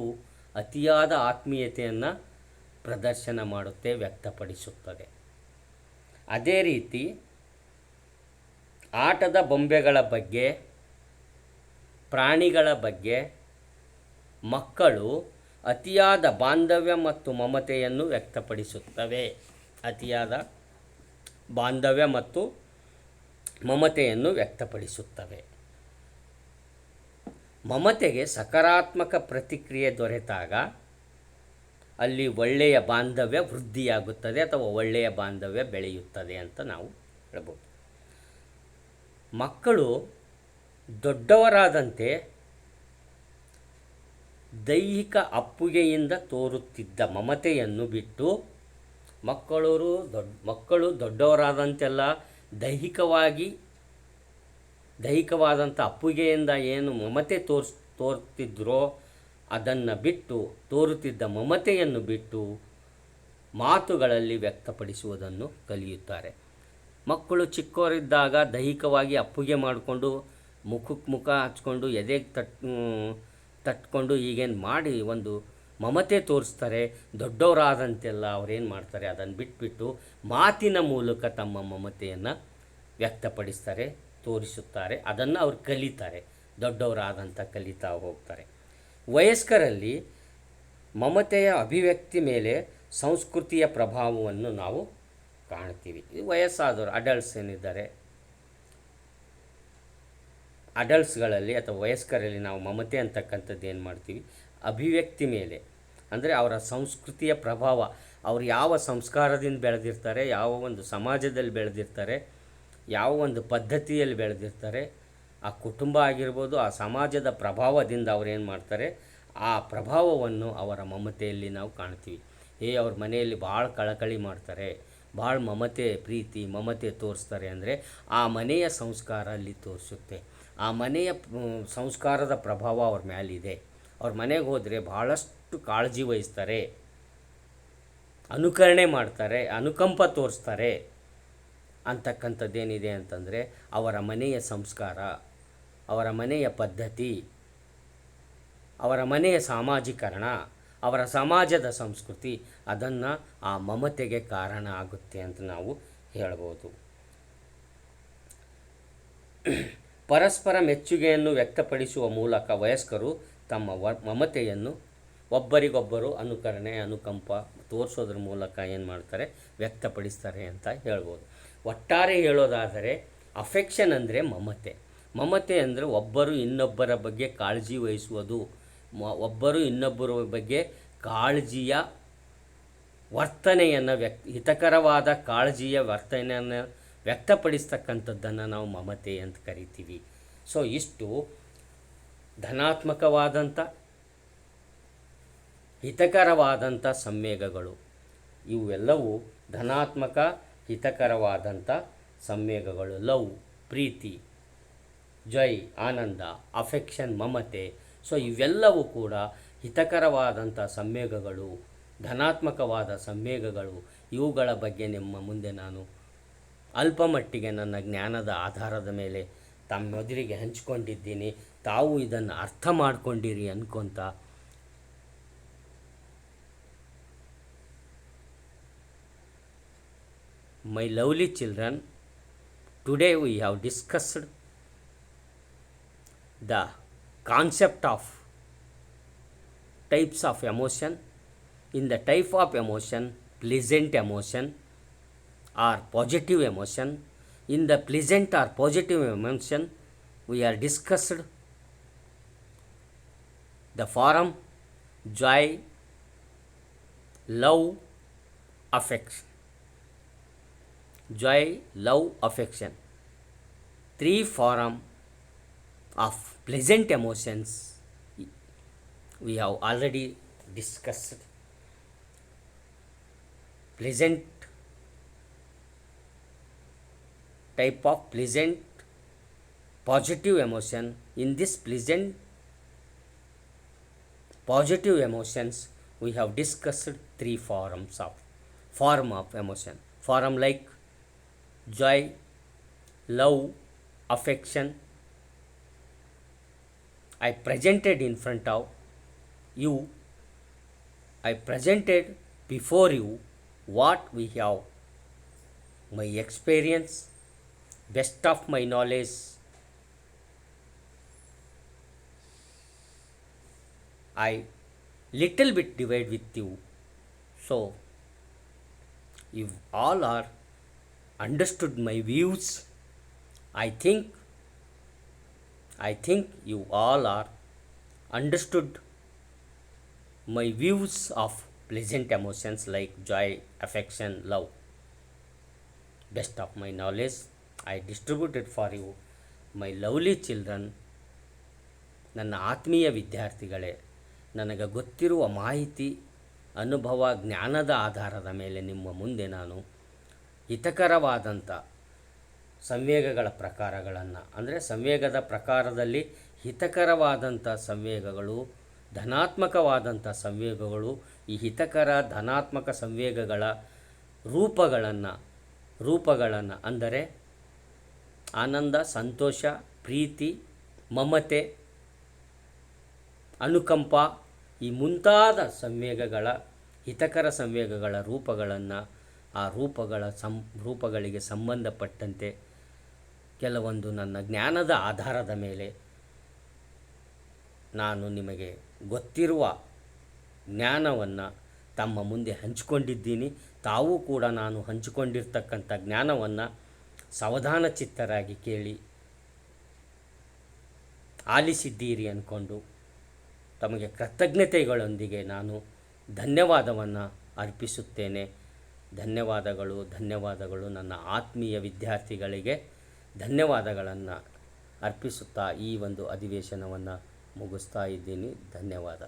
ಅತಿಯಾದ ಆತ್ಮೀಯತೆಯನ್ನು ಪ್ರದರ್ಶನ ಮಾಡುತ್ತೆ, ವ್ಯಕ್ತಪಡಿಸುತ್ತದೆ. ಅದೇ ರೀತಿ ಆಟದ ಬೊಂಬೆಗಳ ಬಗ್ಗೆ, ಪ್ರಾಣಿಗಳ ಬಗ್ಗೆ ಮಕ್ಕಳು ಅತಿಯಾದ ಬಾಂಧವ್ಯ ಮತ್ತು ಮಮತೆಯನ್ನು ವ್ಯಕ್ತಪಡಿಸುತ್ತವೆ. ಅತಿಯಾದ ಬಾಂಧವ್ಯ ಮತ್ತು ಮಮತೆಯನ್ನು ವ್ಯಕ್ತಪಡಿಸುತ್ತವೆ. ಮಮತೆಗೆ ಸಕಾರಾತ್ಮಕ ಪ್ರತಿಕ್ರಿಯೆ ದೊರೆತಾಗ ಅಲ್ಲಿ ಒಳ್ಳೆಯ ಬಾಂಧವ್ಯ ವೃದ್ಧಿಯಾಗುತ್ತದೆ ಅಥವಾ ಒಳ್ಳೆಯ ಬಾಂಧವ್ಯ ಬೆಳೆಯುತ್ತದೆ ಅಂತ ನಾವು ಹೇಳ್ಬೋದು. ಮಕ್ಕಳು ದೊಡ್ಡವರಾದಂತೆ ದೈಹಿಕ ಅಪ್ಪುಗೆಯಿಂದ ತೋರುತ್ತಿದ್ದ ಮಮತೆಯನ್ನು ಬಿಟ್ಟು ಮಕ್ಕಳು ದೊಡ್ಡವರಾದಂತೆಲ್ಲ ದೈಹಿಕವಾದಂಥ ಅಪ್ಪುಗೆಯಿಂದ ಏನು ಮಮತೆ ತೋರ್ತಿದ್ರೋ ಅದನ್ನು ಬಿಟ್ಟು, ತೋರುತ್ತಿದ್ದ ಮಮತೆಯನ್ನು ಬಿಟ್ಟು ಮಾತುಗಳಲ್ಲಿ ವ್ಯಕ್ತಪಡಿಸುವುದನ್ನು ಕಲಿಯುತ್ತಾರೆ. ಮಕ್ಕಳು ಚಿಕ್ಕವರಿದ್ದಾಗ ದೈಹಿಕವಾಗಿ ಅಪ್ಪುಗೆ ಮಾಡಿಕೊಂಡು ಮುಖಕ್ಕೆ ಮುಖ ಹಚ್ಕೊಂಡು ಎದೆಗೆ ತಟ್ಕೊಂಡು ಹೀಗೇನು ಮಾಡಿ ಒಂದು ಮಮತೆ ತೋರಿಸ್ತಾರೆ. ದೊಡ್ಡವರಾದಂತೆಲ್ಲ ಅವ್ರೇನು ಮಾಡ್ತಾರೆ, ಅದನ್ನು ಬಿಟ್ಬಿಟ್ಟು ಮಾತಿನ ಮೂಲಕ ತಮ್ಮ ಮಮತೆಯನ್ನು ವ್ಯಕ್ತಪಡಿಸ್ತಾರೆ, ತೋರಿಸುತ್ತಾರೆ. ಅದನ್ನು ಅವ್ರು ಕಲಿತಾರೆ, ದೊಡ್ಡವರಾದಂಥ ಕಲಿತಾ ಹೋಗ್ತಾರೆ. ವಯಸ್ಕರಲ್ಲಿ ಮಮತೆಯ ಅಭಿವ್ಯಕ್ತಿ ಮೇಲೆ ಸಂಸ್ಕೃತಿಯ ಪ್ರಭಾವವನ್ನು ನಾವು ಕಾಣ್ತೀವಿ. ವಯಸ್ಸಾದವರು ಅಡಲ್ಟ್ಸ್ ಏನಿದ್ದಾರೆ, ಅಡಲ್ಟ್ಸ್ಗಳಲ್ಲಿ ಅಥವಾ ವಯಸ್ಕರಲ್ಲಿ ನಾವು ಮಮತೆ ಅಂತಕ್ಕಂಥದ್ದು ಏನು ಮಾಡ್ತೀವಿ, ಅಭಿವ್ಯಕ್ತಿ ಮೇಲೆ ಅಂದರೆ ಅವರ ಸಂಸ್ಕೃತಿಯ ಪ್ರಭಾವ, ಅವರು ಯಾವ ಸಂಸ್ಕಾರದಿಂದ ಬೆಳೆದಿರ್ತಾರೆ, ಯಾವ ಒಂದು ಸಮಾಜದಲ್ಲಿ ಬೆಳೆದಿರ್ತಾರೆ, ಯಾವ ಒಂದು ಪದ್ಧತಿಯಲ್ಲಿ ಬೆಳೆದಿರ್ತಾರೆ, ಆ ಕುಟುಂಬ ಆಗಿರ್ಬೋದು, ಆ ಸಮಾಜದ ಪ್ರಭಾವದಿಂದ ಅವರೇನು ಮಾಡ್ತಾರೆ, ಆ ಪ್ರಭಾವವನ್ನು ಅವರ ಮಮತೆಯಲ್ಲಿ ನಾವು ಕಾಣ್ತೀವಿ. ಅವ್ರ ಮನೆಯಲ್ಲಿ ಭಾಳ ಕಳಕಳಿ ಮಾಡ್ತಾರೆ, ಭಾಳ ಪ್ರೀತಿ ಮಮತೆ ತೋರಿಸ್ತಾರೆ ಅಂದರೆ ಆ ಮನೆಯ ಸಂಸ್ಕಾರ ಅಲ್ಲಿ ತೋರಿಸುತ್ತೆ. ಆ ಮನೆಯ ಸಂಸ್ಕಾರದ ಪ್ರಭಾವ ಅವ್ರ ಮೇಲಿದೆ. ಅವ್ರ ಮನೆಗೆ ಹೋದರೆ ಭಾಳಷ್ಟು ಕಾಳಜಿ ವಹಿಸ್ತಾರೆ, ಅನುಕರಣೆ ಮಾಡ್ತಾರೆ, ಅನುಕಂಪ ತೋರಿಸ್ತಾರೆ ಅಂತಕ್ಕಂಥದ್ದೇನಿದೆ ಅಂತಂದರೆ ಅವರ ಮನೆಯ ಸಂಸ್ಕಾರ, ಅವರ ಮನೆಯ ಪದ್ಧತಿ, ಅವರ ಮನೆಯ ಸಾಮಾಜೀಕರಣ, ಅವರ ಸಮಾಜದ ಸಂಸ್ಕೃತಿ ಅದನ್ನು ಆ ಮಮತೆಗೆ ಕಾರಣ ಆಗುತ್ತೆ ಅಂತ ನಾವು ಹೇಳ್ಬೋದು. ಪರಸ್ಪರ ಮೆಚ್ಚುಗೆಯನ್ನು ವ್ಯಕ್ತಪಡಿಸುವ ಮೂಲಕ ವಯಸ್ಕರು ತಮ್ಮ ಮಮತೆಯನ್ನು ಒಬ್ಬರಿಗೊಬ್ಬರು ಅನುಕರಣೆ, ಅನುಕಂಪ ತೋರಿಸೋದ್ರ ಮೂಲಕ ಏನು ಮಾಡ್ತಾರೆ, ವ್ಯಕ್ತಪಡಿಸ್ತಾರೆ ಅಂತ ಹೇಳ್ಬೋದು. ಒಟ್ಟಾರೆ ಹೇಳೋದಾದರೆ ಅಫೆಕ್ಷನ್ ಅಂದರೆ ಮಮತೆ ಅಂದರೆ ಒಬ್ಬರು ಇನ್ನೊಬ್ಬರ ಬಗ್ಗೆ ಕಾಳಜಿ ವಹಿಸುವುದು, ಒಬ್ಬರು ಇನ್ನೊಬ್ಬರ ಬಗ್ಗೆ ಕಾಳಜಿಯ ವರ್ತನೆಯನ್ನು ಹಿತಕರವಾದ ಕಾಳಜಿಯ ವರ್ತನೆಯನ್ನು ವ್ಯಕ್ತಪಡಿಸ್ತಕ್ಕಂಥದ್ದನ್ನು ನಾವು ಮಮತೆ ಅಂತ ಕರಿತೀವಿ. ಸೊ ಇಷ್ಟು ಧನಾತ್ಮಕವಾದಂಥ ಹಿತಕರವಾದಂಥ ಸಂವೇಗಗಳು. ಇವೆಲ್ಲವೂ ಧನಾತ್ಮಕ ಹಿತಕರವಾದಂಥ ಸಂವೇಗಗಳು. ಲವ್ ಪ್ರೀತಿ, ಜಾಯ್ ಆನಂದ, ಅಫೆಕ್ಷನ್ ಮಮತೆ. ಸೊ ಇವೆಲ್ಲವೂ ಕೂಡ ಹಿತಕರವಾದಂಥ ಸಂವೇಗಗಳು, ಧನಾತ್ಮಕವಾದ ಸಂವೇಗಗಳು. ಇವುಗಳ ಬಗ್ಗೆ ನಿಮ್ಮ ಮುಂದೆ ನಾನು ಅಲ್ಪಮಟ್ಟಿಗೆ ನನ್ನ ಜ್ಞಾನದ ಆಧಾರದ ಮೇಲೆ ತಮ್ಮೆದುರಿಗೆ ಹಂಚಿಕೊಂಡಿದ್ದೀನಿ. ತಾವು ಇದನ್ನು ಅರ್ಥ ಮಾಡ್ಕೊಂಡಿರಿ ಅನ್ಕೊತ My lovely children, today we have discussed the concept of types of emotion. In the type of emotion, pleasant emotion or positive emotion. In the pleasant or positive emotion, we are discussed the form joy, love, affection. Joy, love, affection. 3 form of pleasant emotions we have already discussed. Pleasant type of pleasant positive emotion. In this pleasant positive emotions we have discussed 3 form of emotion. Form like joy, love, affection. I presented in front of you, I presented before you what we have, my experience, best of my knowledge. I little bit divide with you. So if all are understood my views, I think you all are understood my views of pleasant emotions like joy, affection, love. Best of my knowledge, I distributed for you, my lovely children. ನನ್ನ ಆತ್ಮೀಯ ವಿದ್ಯಾರ್ಥಿಗಳೇ, ನನಗೆ ಗೊತ್ತಿರುವ ಮಾಹಿತಿ, ಅನುಭವ, ಜ್ಞಾನದ ಆಧಾರದ ಮೇಲೆ ನಿಮ್ಮ ಮುಂದೆ ನಾನು ಹಿತಕರವಾದಂಥ ಸಂವೇಗಗಳ ಪ್ರಕಾರಗಳನ್ನು, ಅಂದರೆ ಸಂವೇಗದ ಪ್ರಕಾರದಲ್ಲಿ ಹಿತಕರವಾದಂಥ ಸಂವೇಗಗಳು, ಧನಾತ್ಮಕವಾದಂಥ ಸಂವೇಗಗಳು, ಈ ಹಿತಕರ ಧನಾತ್ಮಕ ಸಂವೇಗಗಳ ರೂಪಗಳನ್ನು ಅಂದರೆ ಆನಂದ, ಸಂತೋಷ, ಪ್ರೀತಿ, ಮಮತೆ, ಅನುಕಂಪ, ಈ ಮುಂತಾದ ಸಂವೇಗಗಳ, ಹಿತಕರ ಸಂವೇಗಗಳ ರೂಪಗಳನ್ನು, ಆ ರೂಪಗಳಿಗೆ ಸಂಬಂಧಪಟ್ಟಂತೆ ಕೆಲವೊಂದು ನನ್ನ ಜ್ಞಾನದ ಆಧಾರದ ಮೇಲೆ ನಾನು ನಿಮಗೆ ಗೊತ್ತಿರುವ ಜ್ಞಾನವನ್ನು ತಮ್ಮ ಮುಂದೆ ಹಂಚಿಕೊಂಡಿದ್ದೀನಿ. ತಾವೂ ಕೂಡ ನಾನು ಹಂಚಿಕೊಂಡಿರ್ತಕ್ಕಂಥ ಜ್ಞಾನವನ್ನು ಸಾವಧಾನ ಚಿತ್ತರಾಗಿ ಕೇಳಿ ಆಲಿಸಿದ್ದೀರಿ ಅಂದ್ಕೊಂಡು ತಮಗೆ ಕೃತಜ್ಞತೆಗಳೊಂದಿಗೆ ನಾನು ಧನ್ಯವಾದವನ್ನು ಅರ್ಪಿಸುತ್ತೇನೆ. ಧನ್ಯವಾದಗಳು ನನ್ನ ಆತ್ಮೀಯ ವಿದ್ಯಾರ್ಥಿಗಳಿಗೆ ಧನ್ಯವಾದಗಳನ್ನು ಅರ್ಪಿಸುತ್ತಾ ಈ ಒಂದು ಅಧಿವೇಶನವನ್ನು ಮುಗಿಸ್ತಾ ಇದ್ದೀನಿ. ಧನ್ಯವಾದ.